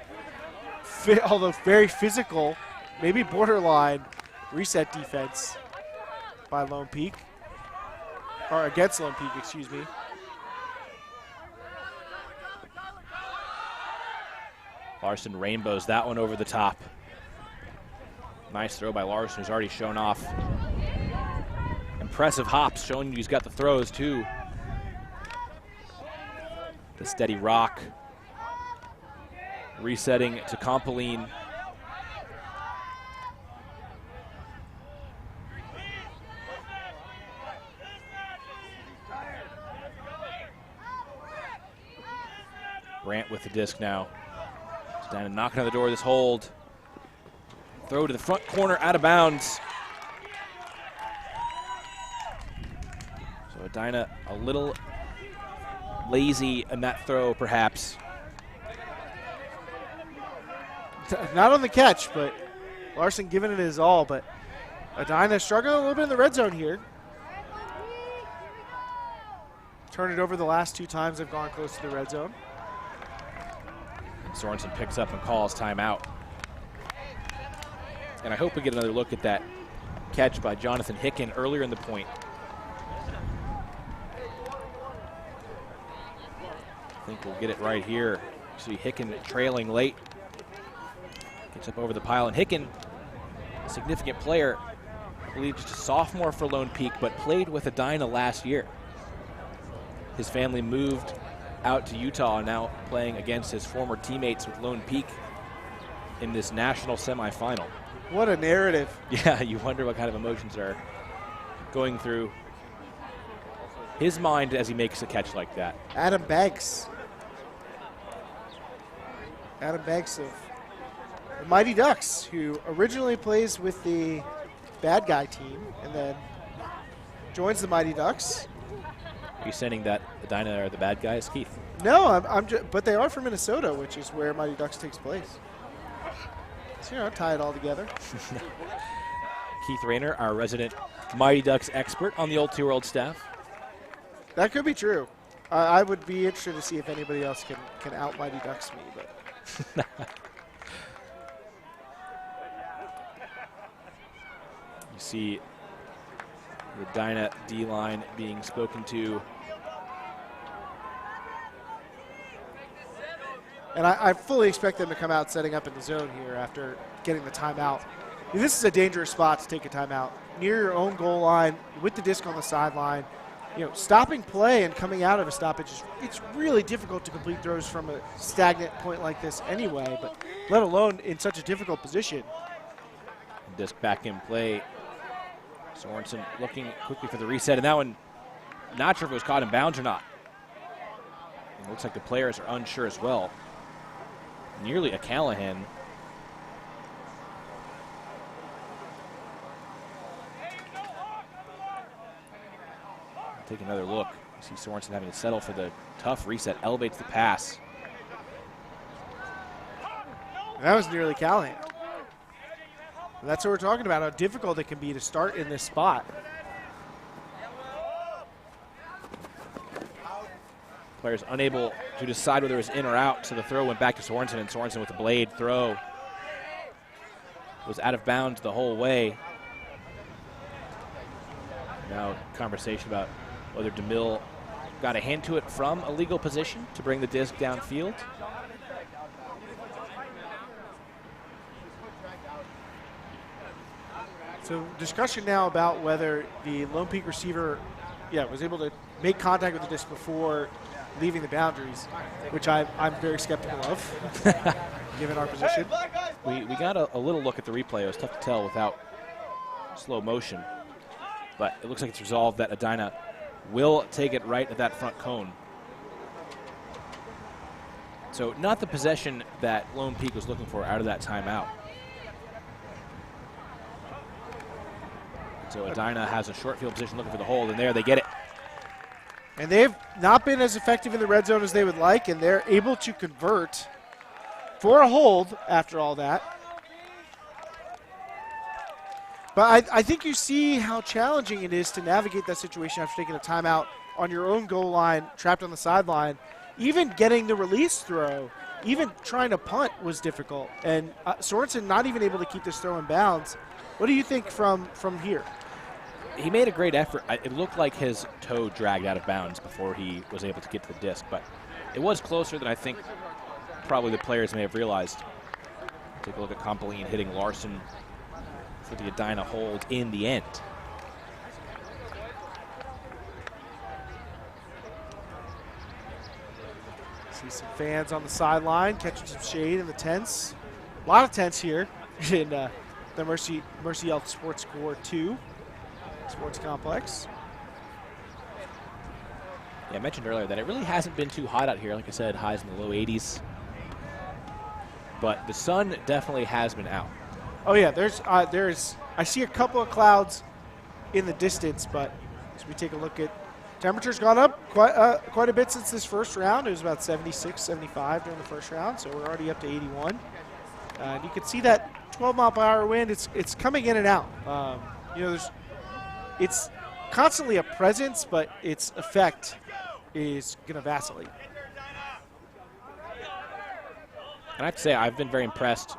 although very physical, maybe borderline reset defense by Lone Peak. Or against Lone Peak, excuse me. Larson rainbows that one over the top. Nice throw by Larson, who's already shown off impressive hops, showing you he's got the throws too. The steady rock. Resetting to Compoline. Grant with the disc now. Down and knocking on the door of this hold. Throw to the front corner, out of bounds. So Edina a little lazy in that throw, perhaps. Not on the catch, but Larson giving it his all, but Edina struggling a little bit in the red zone here. Turn it over the last 2 times they've gone close to the red zone. Sorensen picks up and calls timeout. And I hope we get another look at that catch by Jonathan Hicken earlier in the point. I think we'll get it right here. See Hicken trailing late. Gets up over the pile, and Hicken, a significant player, I believe just a sophomore for Lone Peak, but played with Edina last year. His family moved out to Utah, now playing against his former teammates with Lone Peak in this national semifinal. What a narrative. Yeah, you wonder what kind of emotions are going through his mind as he makes a catch like that. Adam Banks. Adam Banks of the Mighty Ducks, who originally plays with the bad guy team and then joins the Mighty Ducks. Are you saying that Edina are the bad guys, Keith? No, I'm just, but they are from Minnesota, which is where Mighty Ducks takes place. So, tie it all together. Keith Rayner, our resident Mighty Ducks expert on the Old 2 World staff. That could be true. I would be interested to see if anybody else can out Mighty Ducks me, but. You see the Edina D-line being spoken to. And I fully expect them to come out setting up in the zone here after getting the timeout. This is a dangerous spot to take a timeout. Near your own goal line, with the disc on the sideline. Stopping play and coming out of a stoppage, it's really difficult to complete throws from a stagnant point like this anyway, but let alone in such a difficult position. Disc back in play. Sorensen looking quickly for the reset, and that one, not sure if it was caught in bounds or not. It looks like the players are unsure as well. Nearly a Callahan. Take another look. You see Sorensen having to settle for the tough reset, elevates the pass. That was nearly Callahan. And that's what we're talking about, how difficult it can be to start in this spot. Players unable to decide whether it was in or out, so the throw went back to Sorensen, and Sorensen with a blade throw. was out of bounds the whole way. Now conversation about whether DeMille got a hand to it from a legal position to bring the disc downfield. So discussion now about whether the Lone Peak receiver, was able to make contact with the disc before leaving the boundaries, which I'm very skeptical of, given our position. We got a little look at the replay. It was tough to tell without slow motion, but it looks like it's resolved that Edina will take it right at that front cone. So not the possession that Lone Peak was looking for out of that timeout. So Edina has a short field position looking for the hold, and there they get it. And they've not been as effective in the red zone as they would like, and they're able to convert for a hold after all that. But I think you see how challenging it is to navigate that situation after taking a timeout on your own goal line, trapped on the sideline. Even getting the release throw, even trying to punt was difficult. And Sorensen not even able to keep this throw in bounds. What do you think from here? He made a great effort. It looked like his toe dragged out of bounds before he was able to get to the disc, but it was closer than I think probably the players may have realized. Take a look at Compeline hitting Larson for the Edina hold in the end. See some fans on the sideline catching some shade in the tents. A lot of tents here in the Mercy Elk Sports Core 2 Sports Complex. Yeah, I mentioned earlier that it really hasn't been too hot out here. Like I said, highs in the low 80s. But the sun definitely has been out. Oh yeah, I see a couple of clouds in the distance, but as we take a look at temperature's gone up quite a bit since this first round. It was about 76, 75 during the first round, so we're already up to 81. And you can see that 12-mile-per-hour wind. It's coming in and out. It's constantly a presence, but its effect is going to vacillate. And I have to say, I've been very impressed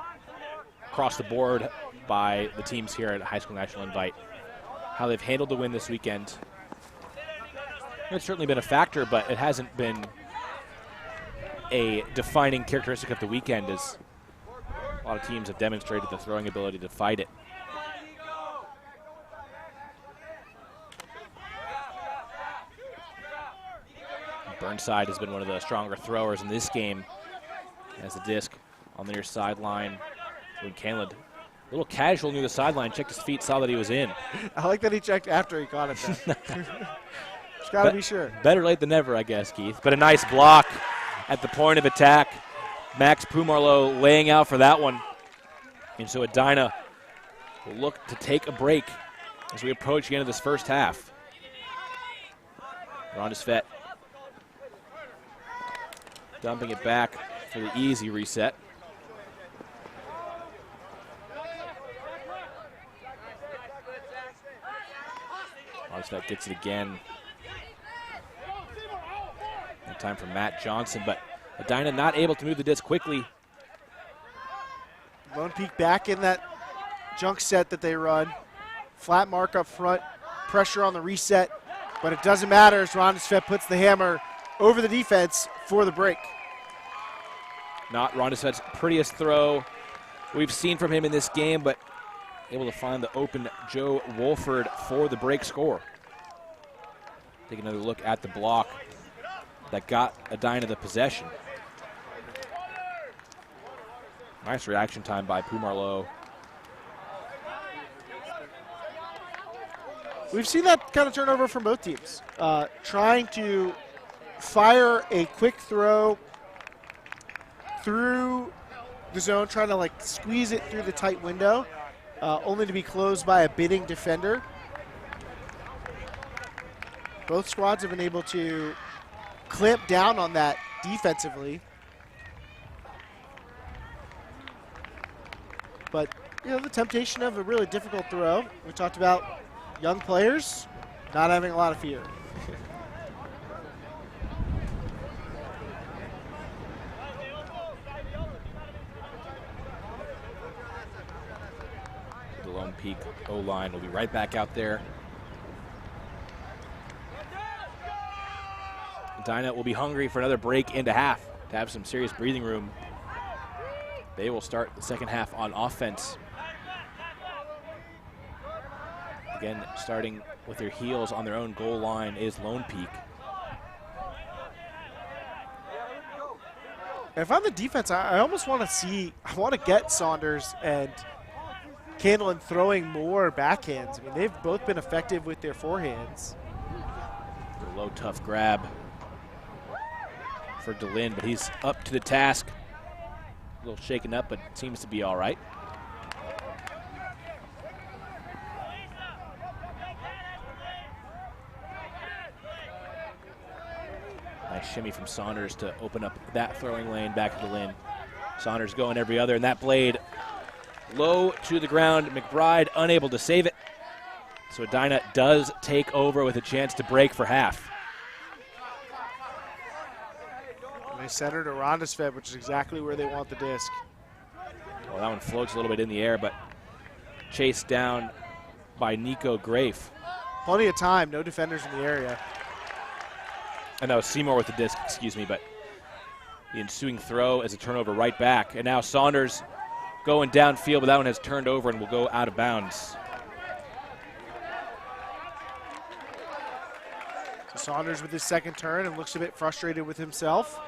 across the board by the teams here at High School National Invite, how they've handled the win this weekend. It's certainly been a factor, but it hasn't been a defining characteristic of the weekend, as a lot of teams have demonstrated the throwing ability to fight it. Burnside has been one of the stronger throwers in this game. Has the disc on the near sideline. Canlon, a little casual near the sideline, checked his feet, saw that he was in. I like that he checked after he caught it. Just got to be sure. Better late than never, I guess, Keith. But a nice block at the point of attack. Max Pumarlo laying out for that one. And so Edina will look to take a break as we approach the end of this first half. Rondis Fett dumping it back for the easy reset. Rondis Fett gets it again. No time for Matt Johnson, but Edina not able to move the disc quickly. Lone Peak back in that junk set that they run. Flat mark up front, pressure on the reset, but it doesn't matter as Rondis Fett puts the hammer over the defense for the break. Not Rondis Fett's prettiest throw we've seen from him in this game, but able to find the open Joe Wolford for the break score. Take another look at the block that got Edina the possession. Nice reaction time by Pumarlo. We've seen that kind of turnover from both teams. Trying to fire a quick throw through the zone, trying to squeeze it through the tight window, only to be closed by a bidding defender. Both squads have been able to clamp down on that defensively. But, the temptation of a really difficult throw. We talked about young players not having a lot of fear. Lone Peak O-line will be right back out there. Edina will be hungry for another break into half to have some serious breathing room. They will start the second half on offense. Again, starting with their heels on their own goal line is Lone Peak. If I'm the defense, I almost want to get Saunders and Candlin throwing more backhands. I mean, they've both been effective with their forehands. A low, tough grab for DeLynn, but he's up to the task. A little shaken up, but seems to be all right. Nice shimmy from Saunders to open up that throwing lane back to DeLynn. Saunders going every other, and that blade low to the ground. McBride unable to save it. So Edina does take over with a chance to break for half. And they center to Rondesvet, which is exactly where they want the disc. Well, that one floats a little bit in the air, but chased down by Nico Grafe. Plenty of time, no defenders in the area. And that was Seymour with the disc, excuse me, but the ensuing throw is a turnover right back. And now Saunders going downfield, but that one has turned over and will go out of bounds. So Saunders with his second turn and looks a bit frustrated with himself.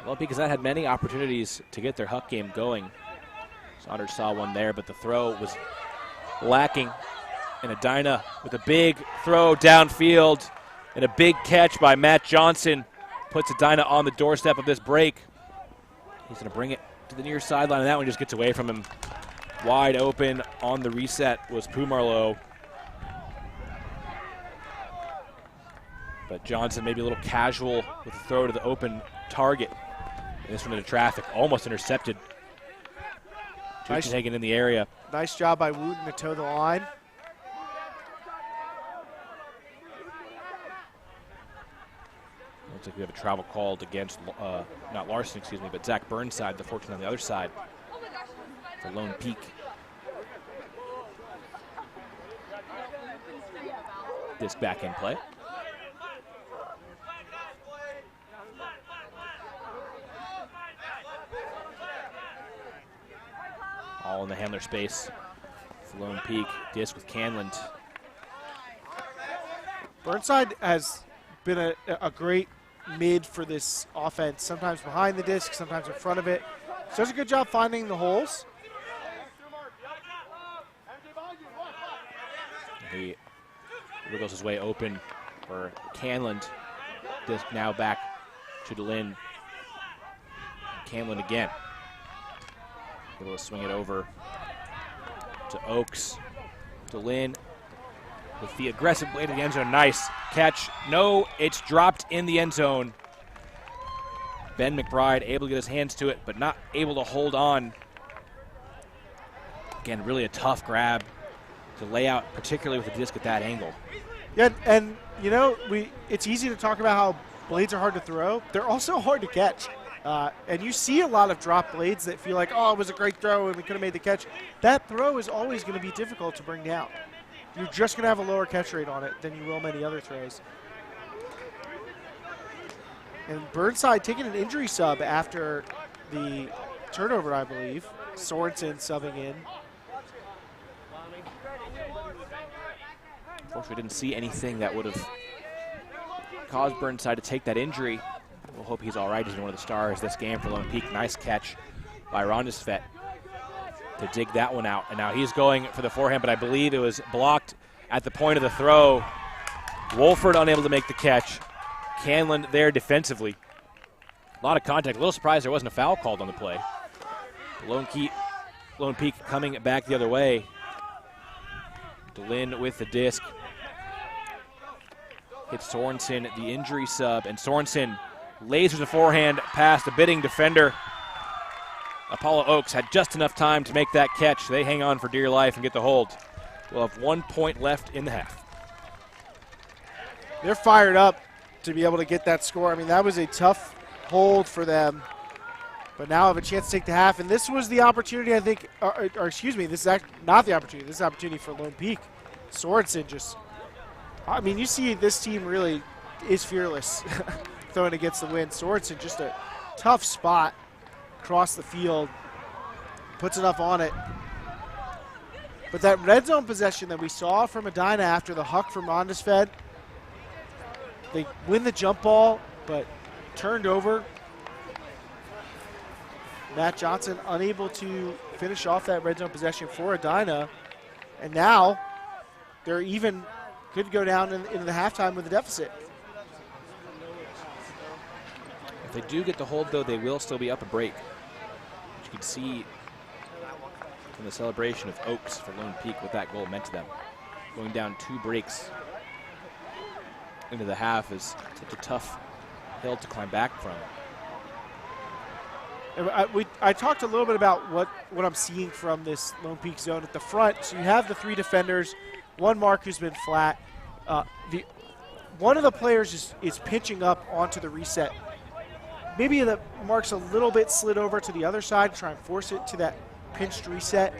Well, because that had many opportunities to get their Huck game going. Saunders saw one there, but the throw was lacking. And Edina with a big throw downfield and a big catch by Matt Johnson puts Edina on the doorstep of this break. He's going to bring it to the near sideline, and that one just gets away from him. Wide open on the reset was Pumarlo. But Johnson maybe a little casual with the throw to the open target. And this one into traffic, almost intercepted. Nice. Taken in the area. Nice job by Wooten to toe the line. Looks like we have a travel called against, not Larson, excuse me, but Zach Burnside, the 14 on the other side for Lone Peak. Disc back in play. All in the handler space for Lone Peak. Disc with Canland. Burnside has been a great mid for this offense, sometimes behind the disc, sometimes in front of it. So does a good job finding the holes. He wiggles his way open for Canland. Disc now back to DeLynn. Canland again. Able to swing it over to Oaks. DeLynn with the aggressive blade of the end zone. Nice catch. No, it's dropped in the end zone. Ben McBride able to get his hands to it, but not able to hold on. Again, really a tough grab to lay out, particularly with the disc at that angle. Yeah, and you know, it's easy to talk about how blades are hard to throw. They're also hard to catch. And you see a lot of drop blades that feel like, oh, it was a great throw and we could have made the catch. That throw is always going to be difficult to bring down. You're just going to have a lower catch rate on it than you will many other throws. And Burnside taking an injury sub after the turnover, I believe. Sorensen subbing in. Unfortunately, we didn't see anything that would have caused Burnside to take that injury. We'll hope he's all right. He's one of the stars this game for Lone Peak. Nice catch by Rondesvet to dig that one out. And now he's going for the forehand, but I believe it was blocked at the point of the throw. Wolford unable to make the catch. Canland there defensively. A lot of contact. A little surprised there wasn't a foul called on the play. Lone Peak coming back the other way. DeLynn with the disc. Hits Sorensen, the injury sub, and Sorensen lasers a forehand past the bidding defender. Apollo Oaks had just enough time to make that catch. They hang on for dear life and get the hold. We'll have 1 point left in the half. They're fired up to be able to get that score. I mean, that was a tough hold for them. but now have a chance to take the half. And this was the opportunity, I think, or excuse me, this is not the opportunity. This is the opportunity for Lone Peak. Sorensen just, I mean, you see this team really is fearless throwing against the wind. Sorensen just a tough spot across the field, puts enough on it. But that red zone possession that we saw from Edina after the huck from Rondesfed, they win the jump ball, but turned over. Matt Johnson unable to finish off that red zone possession for Edina. And now they're even could go down into the halftime with a deficit. If they do get the hold, though, they will still be up a break. You can see from the celebration of Oaks for Lone Peak what that goal meant to them. Going down 2 breaks into the half is such a tough hill to climb back from. I talked a little bit about what I'm seeing from this Lone Peak zone at the front. So you have the 3 defenders, 1 mark who's been flat. One of the players is pitching up onto the reset. Maybe the mark's a little bit slid over to the other side to try and force it to that pinched reset.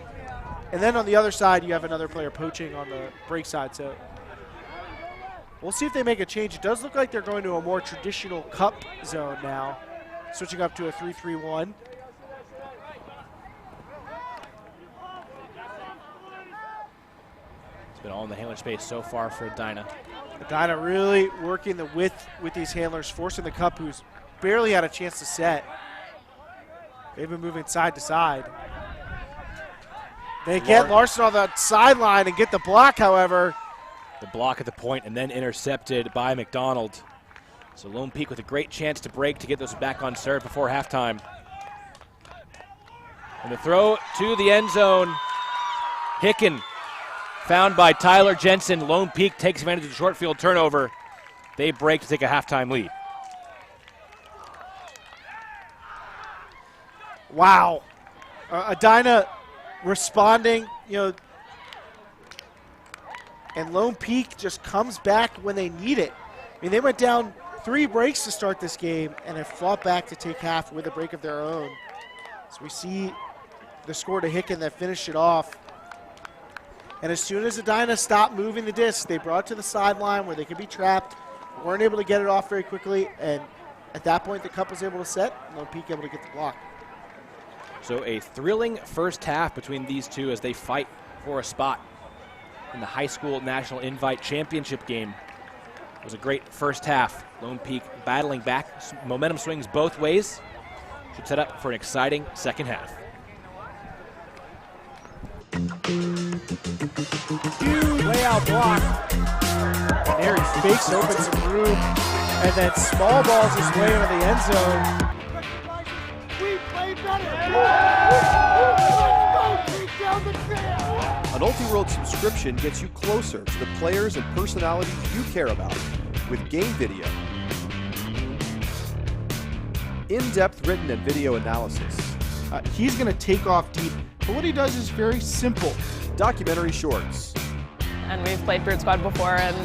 And then on the other side, you have another player poaching on the break side. So we'll see if they make a change. It does look like they're going to a more traditional cup zone now, switching up to a 3-3-1. It's been all in the handler space so far for Edina. Edina really working the width with these handlers, forcing the cup, who's barely had a chance to set. They've been moving side to side. They get Larson on the sideline and get the block, however. The block at the point and then intercepted by McDonald. So Lone Peak with a great chance to break to get those back on serve before halftime. And the throw to the end zone. Hicken found by Tyler Jensen. Lone Peak takes advantage of the short field turnover. They break to take a halftime lead. Wow. Edina responding, and Lone Peak just comes back when they need it. I mean, they went down 3 breaks to start this game and have fought back to take half with a break of their own. So we see the score to Hicken that finished it off. And as soon as Edina stopped moving the disc, they brought it to the sideline where they could be trapped, weren't able to get it off very quickly, and at that point the cup was able to set, Lone Peak able to get the block. So a thrilling first half between these two as they fight for a spot in the high school national invite championship game. It was a great first half. Lone Peak battling back. Momentum swings both ways. Should set up for an exciting second half. Huge layout block. And there he fakes open some room and then small balls his way into the end zone. An Ultiworld subscription gets you closer to the players and personalities you care about with game video, in-depth written and video analysis, He's going to take off deep, but what he does is very simple. documentary shorts, And we've played Brute Squad before, and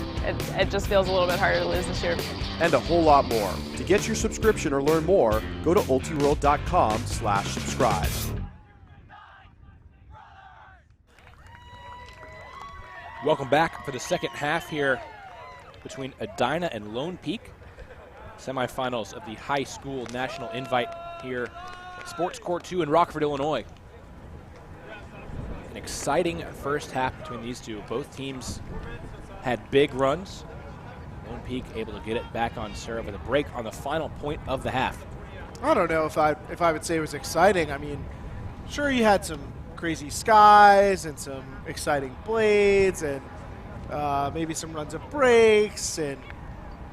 it just feels a little bit harder to lose this year. and a whole lot more. To get your subscription or learn more, go to ultiworld.com/subscribe. Welcome back for the second half here between Edina and Lone Peak. Semifinals of the high school national invite here at Sports Court 2 in Rockford, Illinois. An exciting first half between these two. Both teams had big runs. Lone Peak able to get it back on serve with a break on the final point of the half. I don't know if I would say it was exciting. I mean, sure, you had some crazy skies and some exciting blades and maybe some runs of breaks and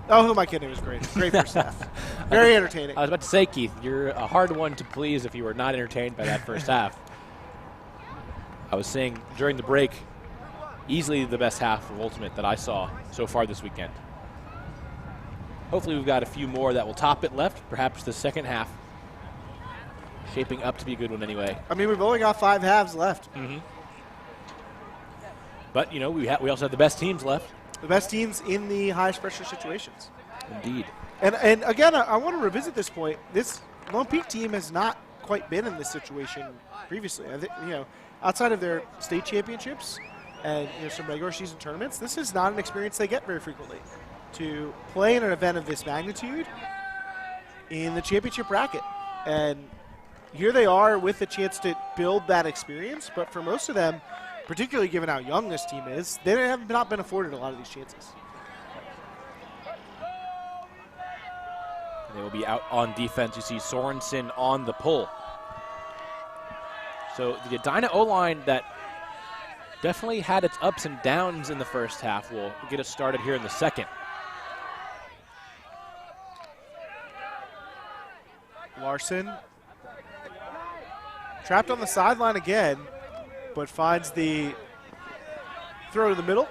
who am I kidding? It was great. Great first half. Very entertaining. I was about to say, Keith, you're a hard one to please if you were not entertained by that first half. I was saying during the break, easily the best half of Ultimate that I saw so far this weekend. Hopefully we've got a few more that will top it left, perhaps the second half. Shaping up to be a good one anyway. I mean, we've only got 5 halves left. Mm-hmm. But, you know, we also have the best teams left. The best teams in the highest pressure situations. Indeed. And again, I want to revisit this point. This Lone Peak team has not quite been in this situation previously. I think, outside of their state championships and some regular season tournaments, this is not an experience they get very frequently. To play in an event of this magnitude in the championship bracket. And here they are with the chance to build that experience, but for most of them, particularly given how young this team is, they have not been afforded a lot of these chances. They will be out on defense. You see Sorensen on the pull. So the Edina O-line that definitely had its ups and downs in the first half will get us started here in the second. Larson trapped on the sideline again, but finds the throw to the middle.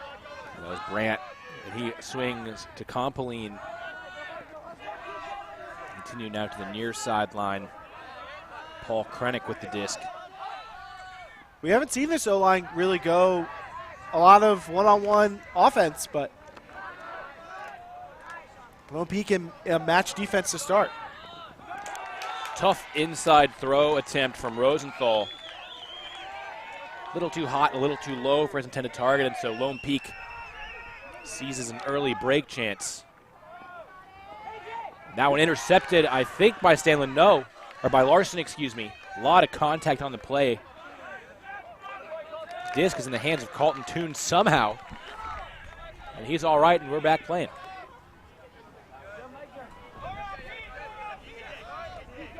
That was Brandt, and he swings to Compoline. Continue now to the near sideline. Paul Krennick with the disc. We haven't seen this O-line really go a lot of one-on-one offense, but Lone Peak can match defense to start. Tough inside throw attempt from Rosenthal. A little too hot, a little too low for his intended target, and so Lone Peak seizes an early break chance. Now an intercepted, I think, by Stanley, or by Larson, excuse me. A lot of contact on the play. Disc is in the hands of Carlton Toon somehow. And he's all right, and we're back playing.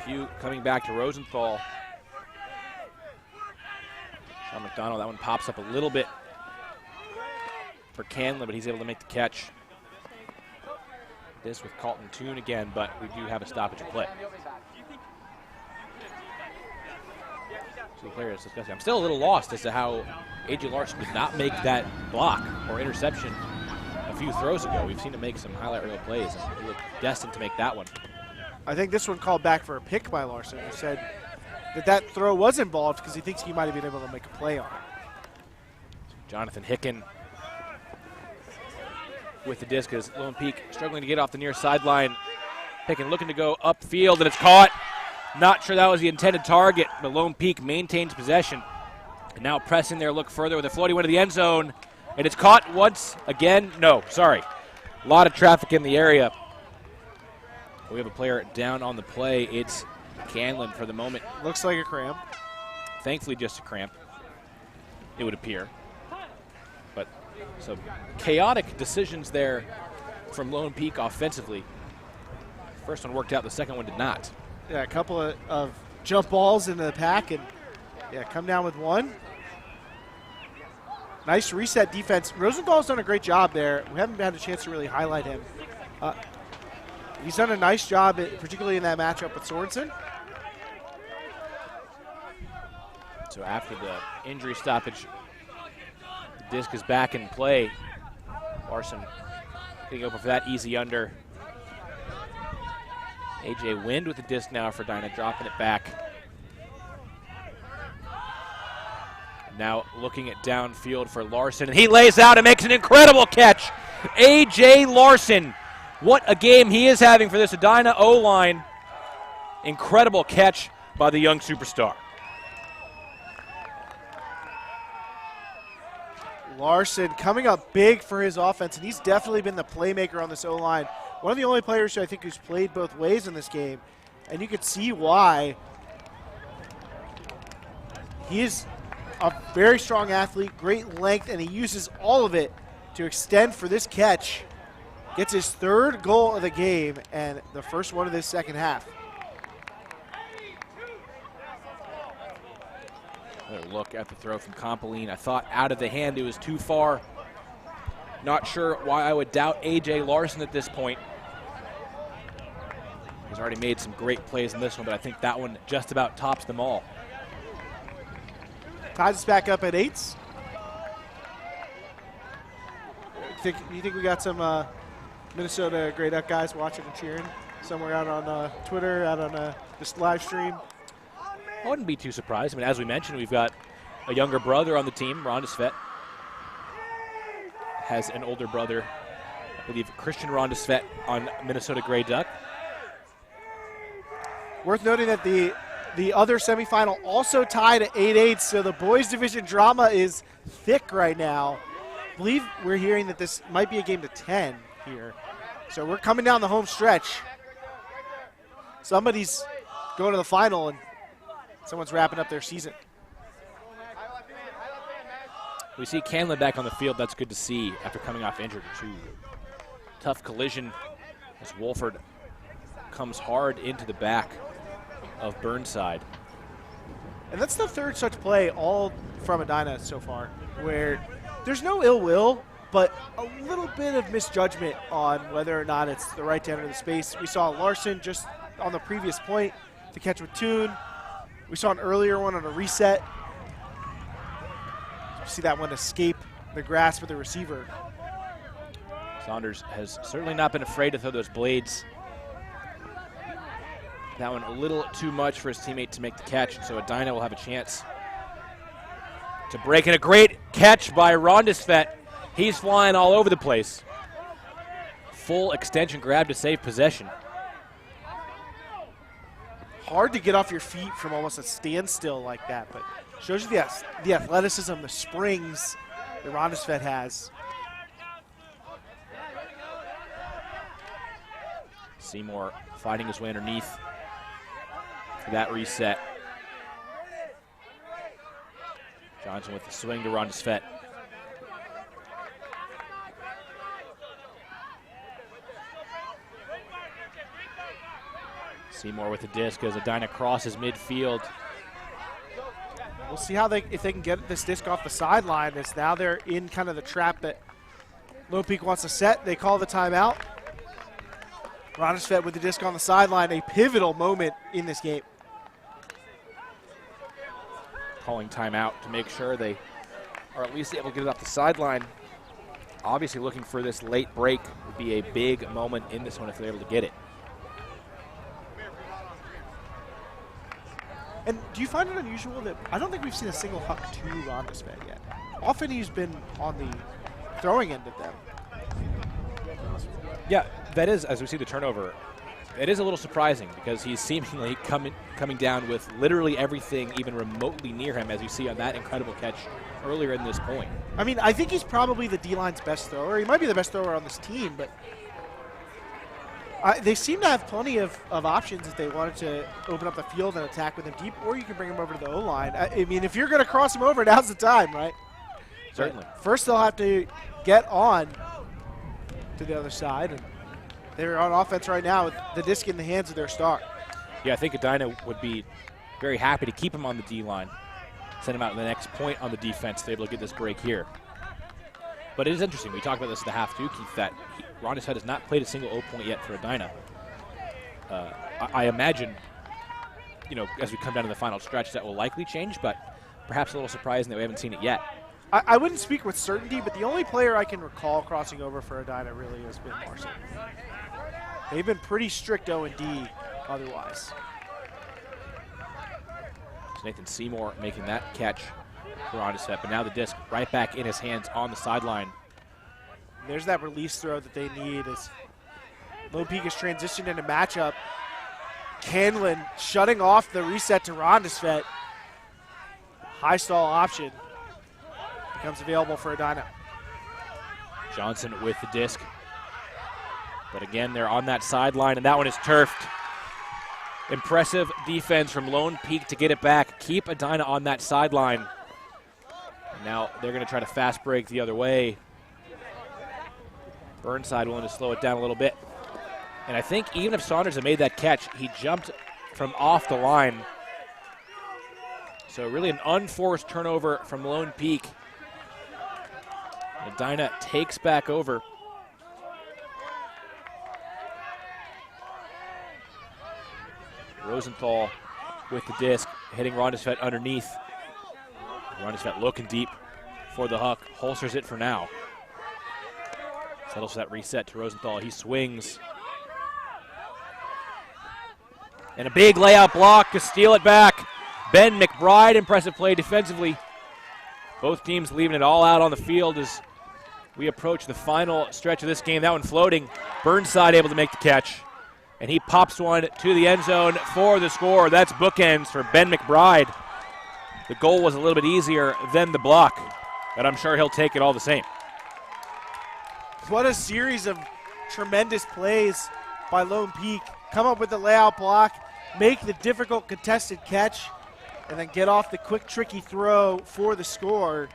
Pugh coming back to Rosenthal. Sean McDonald, that one pops up a little bit for Canlin, but he's able to make the catch. This with Carlton Toon again, but we do have a stoppage of play. So the player is discussing. I'm still a little lost as to how A.J. Larson did not make that block or interception a few throws ago. We've seen him make some highlight reel plays, and he looked destined to make that one. I think this one called back for a pick by Larson, who said that throw was involved because he thinks he might have been able to make a play on it. Jonathan Hicken with the disc as Lone Peak struggling to get off the near sideline. Hicken looking to go upfield, and it's caught. Not sure that was the intended target, but Lone Peak maintains possession. And now pressing their look further with a floating one to the end zone. And it's caught once again. No, sorry. A lot of traffic in the area. We have a player down on the play. It's Canlin for the moment. Looks like a cramp. Thankfully just a cramp, it would appear. But so chaotic decisions there from Lone Peak offensively. First one worked out, the second one did not. Yeah, a couple of jump balls into the pack and come down with one. Nice reset defense. Rosenthal's done a great job there. We haven't had a chance to really highlight him. He's done a nice job, particularly in that matchup with Sorensen. So after the injury stoppage, the disc is back in play. Larson getting open for that easy under. A.J. Wind with the disc now for Edina, dropping it back. Now looking at downfield for Larson, and he lays out and makes an incredible catch. A.J. Larson, what a game he is having for this Edina O-line. Incredible catch by the young superstar. Larson coming up big for his offense, and he's definitely been the playmaker on this O-line. One of the only players who I think who's played both ways in this game, and you could see why. He is a very strong athlete, great length, and he uses all of it to extend for this catch. Gets his third goal of the game and the first one of this second half. Another look at the throw from Compoline. I thought out of the hand it was too far. Not sure why I would doubt A.J. Larson at this point. He's already made some great plays in this one, but I think that one just about tops them all. Ties us back up at 8s. You think we got some Minnesota Grey Duck guys watching and cheering somewhere out on Twitter, out on this live stream? I wouldn't be too surprised. I mean, as we mentioned, we've got a younger brother on the team, Rondesvet. Has an older brother, I believe Christian Rondesvet on Minnesota Grey Duck. Worth noting that the the other semifinal also tied at 8-8, so the boys division drama is thick right now. I believe we're hearing that this might be a game to 10 here. So we're coming down the home stretch. Somebody's going to the final and someone's wrapping up their season. We see Canlin back on the field. That's good to see after coming off injured. Tough collision as Wolford comes hard into the back of Burnside. And that's the third such play all from Edina so far, where there's no ill will, but a little bit of misjudgment on whether or not it's the right to enter the space. We saw Larson just on the previous point to catch with Toon. We saw an earlier one on a reset. You see that one escape the grasp of the receiver. Saunders has certainly not been afraid to throw those blades. That one a little too much for his teammate to make the catch, so Edina will have a chance to break. And a great catch by Rondesvet. He's flying all over the place. Full extension grab to save possession. Hard to get off your feet from almost a standstill like that, but shows you the athleticism, the springs that Rondesvet has. Seymour fighting his way underneath for that reset. Johnson with the swing to Rondesvet. Seymour with the disc as Edina crosses midfield. We'll see how if they can get this disc off the sideline. As now they're in kind of the trap that Lone Peak wants to set. They call the timeout. Rondesvet with the disc on the sideline, a pivotal moment in this game. Calling timeout to make sure they are at least able to get it off the sideline. Obviously looking for this late break would be a big moment in this one if they're able to get it. And do you find it unusual that I don't think we've seen a single huck to Rondesvet yet? Often he's been on the throwing end of them. Yeah, that is, as we see the turnover, it is a little surprising because he's seemingly coming down with literally everything even remotely near him, as you see on that incredible catch earlier in this point. I mean, I think he's probably the D-line's best thrower. He might be the best thrower on this team, but they seem to have plenty of options if they wanted to open up the field and attack with him deep, or you can bring him over to the O-line. I mean, if you're going to cross him over, now's the time, right? Certainly. But first, they'll have to get on to the other side, and they're on offense right now with the disc in the hands of their star. Yeah, I think Edina would be very happy to keep him on the D-line, send him out to the next point on the defense to be able to get this break here. But it is interesting. We talked about this at the half too, Keith, that Rondesvet has not played a single O point yet for Edina. I imagine, as we come down to the final stretch, that will likely change, but perhaps a little surprising that we haven't seen it yet. I wouldn't speak with certainty, but the only player I can recall crossing over for Edina really has been Larson. They've been pretty strict O&D otherwise. It's Nathan Seymour making that catch for Rondesvet, but now the disc right back in his hands on the sideline. There's that release throw that they need as Lone Peak has transitioned into matchup. Canlin shutting off the reset to Rondesvet. High stall option becomes available for Edina. Johnson with the disc. But again, they're on that sideline, and that one is turfed. Impressive defense from Lone Peak to get it back. Keep Edina on that sideline. And now they're going to try to fast break the other way. Burnside willing to slow it down a little bit. And I think even if Saunders had made that catch, he jumped from off the line. So really an unforced turnover from Lone Peak. Edina takes back over. Rosenthal with the disc, hitting Rondesvet underneath. Rondesvet looking deep for the huck, holsters it for now. Settles for that reset to Rosenthal. He swings. And a big layout block to steal it back. Ben McBride, impressive play defensively. Both teams leaving it all out on the field as we approach the final stretch of this game. That one floating. Burnside able to make the catch. And he pops one to the end zone for the score. That's bookends for Ben McBride. The goal was a little bit easier than the block, but I'm sure he'll take it all the same. What a series of tremendous plays by Lone Peak. Come up with the layout block, make the difficult contested catch, and then get off the quick, tricky throw for the score.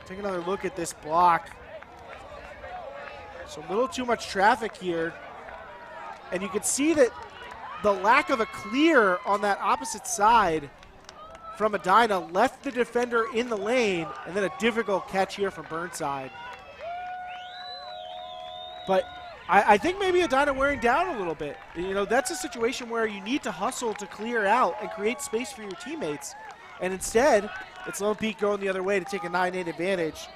Take another look at this block. So a little too much traffic here. And you can see that the lack of a clear on that opposite side from Edina left the defender in the lane, and then a difficult catch here from Burnside. But I think maybe Edina wearing down a little bit. You know, that's a situation where you need to hustle to clear out and create space for your teammates. And instead, it's Lone Peak going the other way to take a 9-8 advantage.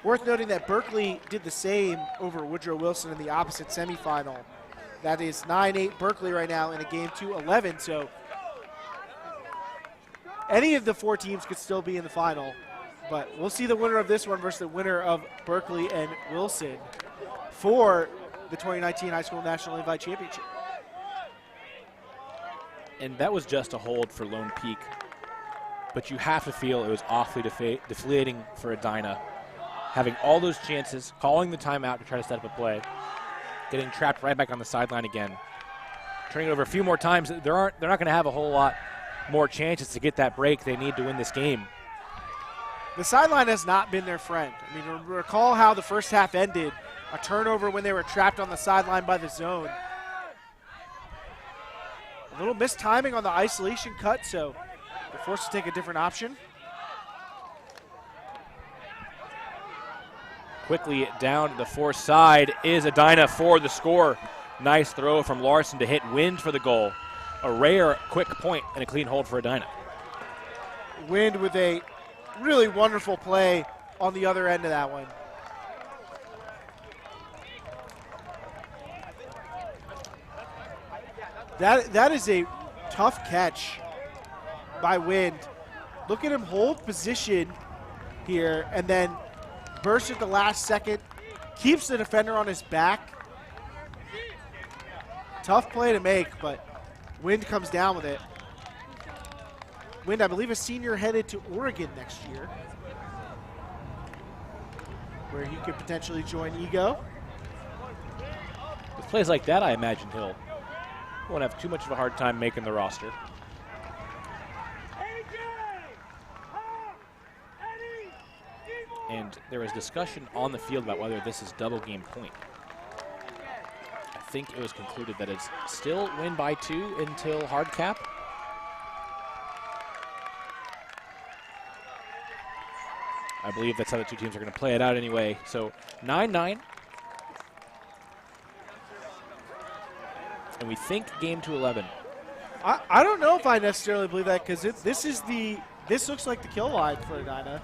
Worth noting that Berkeley did the same over Woodrow Wilson in the opposite semifinal. That is 9-8 Berkeley right now in a game 2-11. So any of the four teams could still be in the final. But we'll see the winner of this one versus the winner of Berkeley and Wilson for the 2019 High School National Invite Championship. And that was just a hold for Lone Peak. But you have to feel it was awfully deflating for Edina. Having all those chances, calling the timeout to try to set up a play, getting trapped right back on the sideline again. Turning it over a few more times, they're not going to have a whole lot more chances to get that break they need to win this game. The sideline has not been their friend. I mean, recall how the first half ended. A turnover when they were trapped on the sideline by the zone. A little missed timing on the isolation cut, so they're forced to take a different option. Quickly down the far side is Edina for the score. Nice throw from Larson to hit Wind for the goal. A rare quick point and a clean hold for Edina. Wind with a really wonderful play on the other end of that one. That is a tough catch by Wind. Look at him hold position here and then burst at the last second, keeps the defender on his back. Tough play to make, but Wind comes down with it. Wind, I believe, a senior headed to Oregon next year, where he could potentially join Ego. With plays like that, I imagine he'll won't have too much of a hard time making the roster. And there was discussion on the field about whether this is double game point. I think it was concluded that it's still win by 2 until hard cap. I believe that's how the two teams are going to play it out anyway. So 9-9. And we think game 2-11. I don't know if I necessarily believe that, because this looks like the kill line for Edina.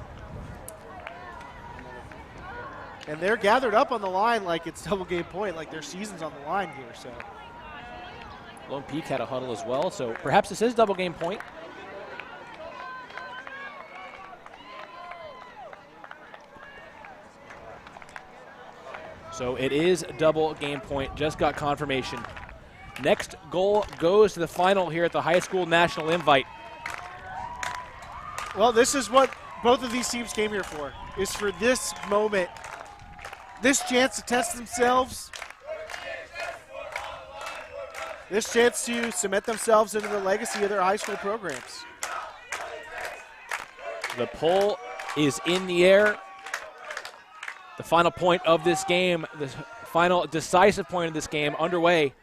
And they're gathered up on the line like it's double game point, like their season's on the line here. So Lone Peak had a huddle as well, so perhaps this is double game point. So it is double game point, just got confirmation. Next goal goes to the final here at the High School National Invite. Well, this is what both of these teams came here for, is for this moment, this chance to test themselves, this chance to cement themselves into the legacy of their high school programs. The pull is in the air. The final point of this game, the final decisive point of this game underway.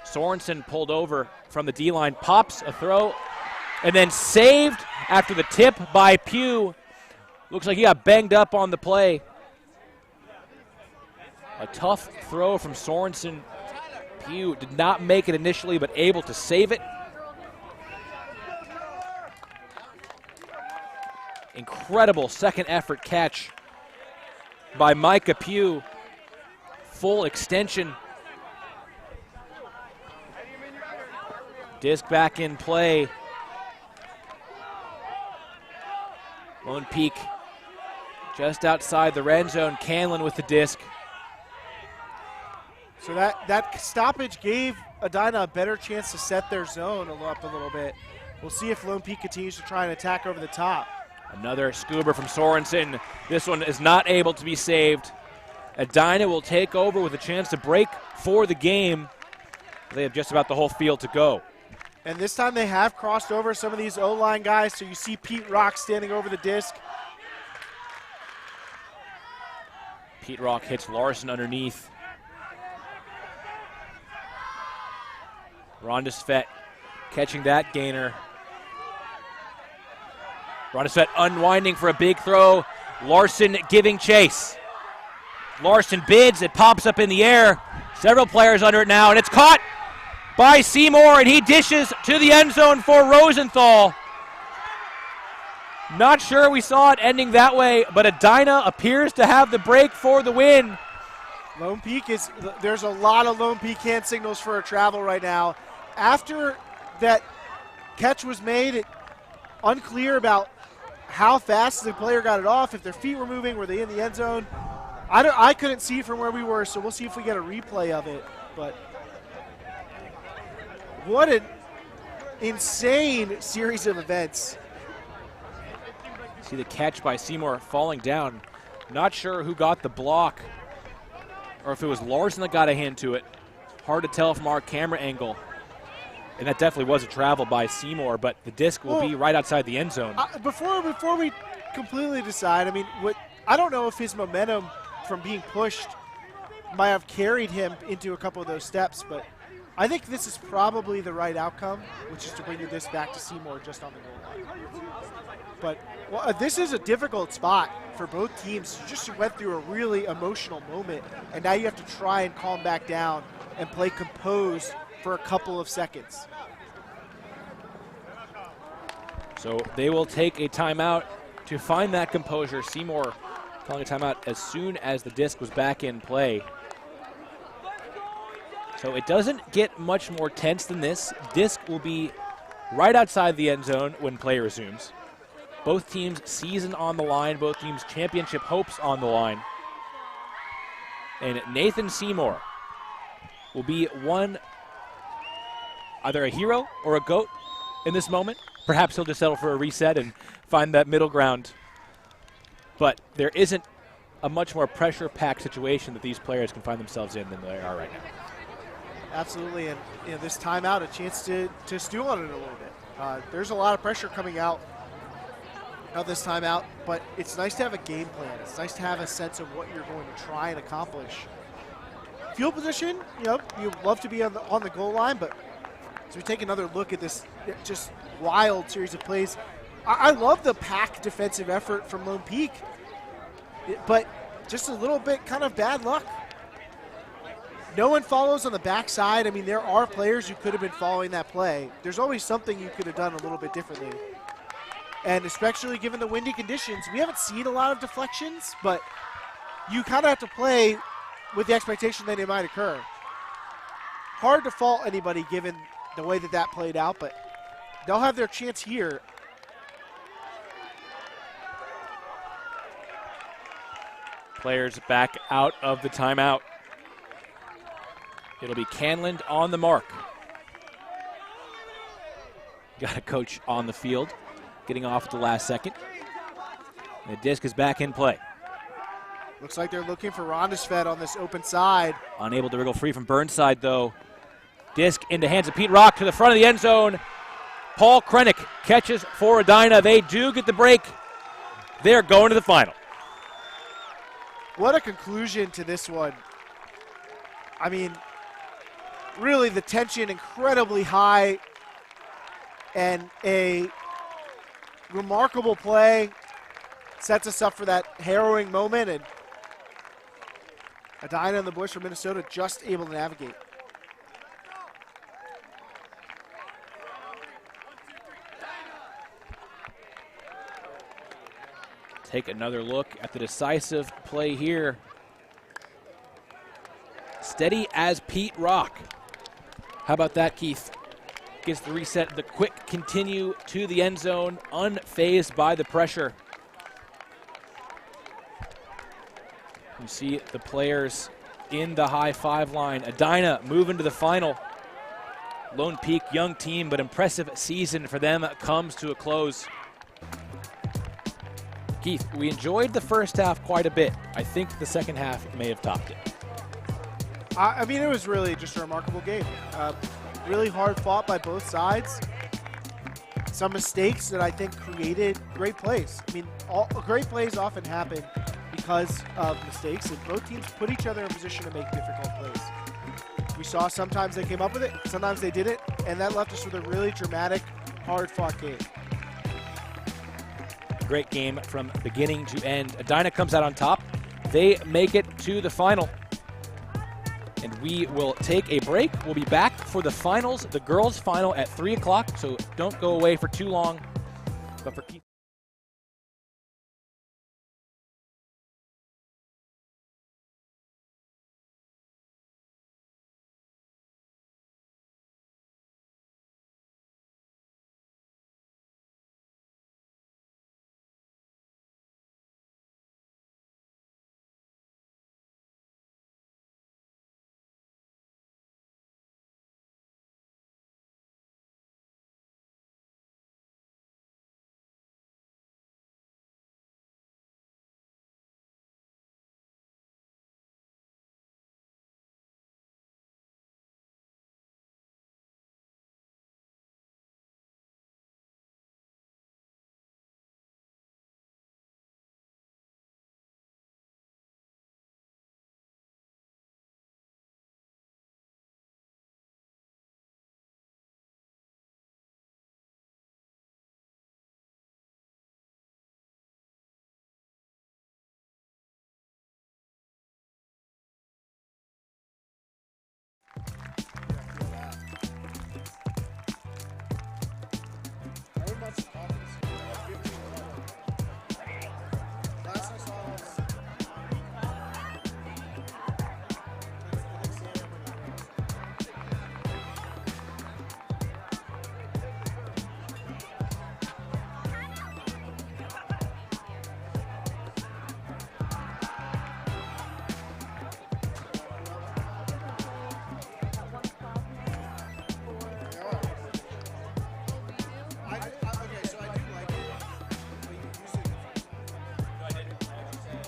Sorensen pulled over from the D-line, pops a throw, and then saved after the tip by Pugh. Looks like he got banged up on the play. A tough throw from Sorensen. Pugh did not make it initially, but able to save it. Incredible second effort catch by Micah Pugh. Full extension. Disc back in play. Lone Peak just outside the red zone. Canlin with the disc. So that stoppage gave Edina a better chance to set their zone up a little bit. We'll see if Lone Peak continues to try and attack over the top. Another scuba from Sorensen. This one is not able to be saved. Edina will take over with a chance to break for the game. They have just about the whole field to go. And this time they have crossed over some of these O-line guys, so you see Pete Rock standing over the disc. Pete Rock hits Larson underneath. Rondesvet catching that gainer. Rondesvet unwinding for a big throw. Larson giving chase. Larson bids, it pops up in the air. Several players under it now, and it's caught by Seymour, and he dishes to the end zone for Rosenthal. Not sure we saw it ending that way, but Edina appears to have the break for the win. Lone Peak there's a lot of Lone Peak hand signals for a travel right now. After that catch was made, unclear about how fast the player got it off, if their feet were moving, were they in the end zone? I couldn't see from where we were, so we'll see if we get a replay of it. But what an insane series of events. See the catch by Seymour falling down. Not sure who got the block or if it was Larson that got a hand to it. Hard to tell from our camera angle. And that definitely was a travel by Seymour, but the disc will be right outside the end zone. Before we completely decide, I mean, I don't know if his momentum from being pushed might have carried him into a couple of those steps, but I think this is probably the right outcome, which is to bring the disc back to Seymour just on the goal line. But this is a difficult spot for both teams. You just went through a really emotional moment, and now you have to try and calm back down and play composed for a couple of seconds. So they will take a timeout to find that composure. Seymour calling a timeout as soon as the disc was back in play. So it doesn't get much more tense than this. Disc will be right outside the end zone when play resumes. Both teams' season on the line, both teams' championship hopes on the line. And Nathan Seymour will be either a hero or a GOAT in this moment. Perhaps he'll just settle for a reset and find that middle ground. But there isn't a much more pressure-packed situation that these players can find themselves in than they are right now. Absolutely, and this timeout, a chance to stew on it a little bit. There's a lot of pressure coming out of this timeout, but it's nice to have a game plan. It's nice to have a sense of what you're going to try and accomplish. Field position, you'd love to be on the goal line, but as we take another look at this just wild series of plays, I love the pack defensive effort from Lone Peak, but just a little bit kind of bad luck. No one follows on the backside. I mean, there are players who could have been following that play. There's always something you could have done a little bit differently. And especially given the windy conditions, we haven't seen a lot of deflections, but you kind of have to play with the expectation that it might occur. Hard to fault anybody given the way that played out, but they'll have their chance here. Players back out of the timeout. It'll be Canland on the mark. Got a coach on the field, getting off at the last second. The disc is back in play. Looks like they're looking for Rondesvet on this open side. Unable to wriggle free from Burnside, though. Disc into hands of Pete Rock to the front of the end zone. Paul Krennick catches for Edina. They do get the break. They're going to the final. What a conclusion to this one. I mean, really the tension incredibly high, and a remarkable play sets us up for that harrowing moment, and Adina and the boys from Minnesota just able to navigate. Take another look at the decisive play here. Steady as Pete Rock. How about that, Keith? Gets the reset, the quick continue to the end zone, unfazed by the pressure. You see the players in the high 5 line. Edina moving to the final. Lone Peak, young team, but impressive season for them comes to a close. Keith, we enjoyed the first half quite a bit. I think the second half may have topped it. I mean, it was really just a remarkable game. Really hard fought by both sides. Some mistakes that I think created great plays. I mean, great plays often happen because of mistakes, and both teams put each other in position to make difficult plays. We saw sometimes they came up with it, sometimes they didn't, and that left us with a really dramatic, hard-fought game. Great game from beginning to end. Edina comes out on top. They make it to the final. And we will take a break. We'll be back for the finals, the girls' final at 3 o'clock, so don't go away for too long. But for Keith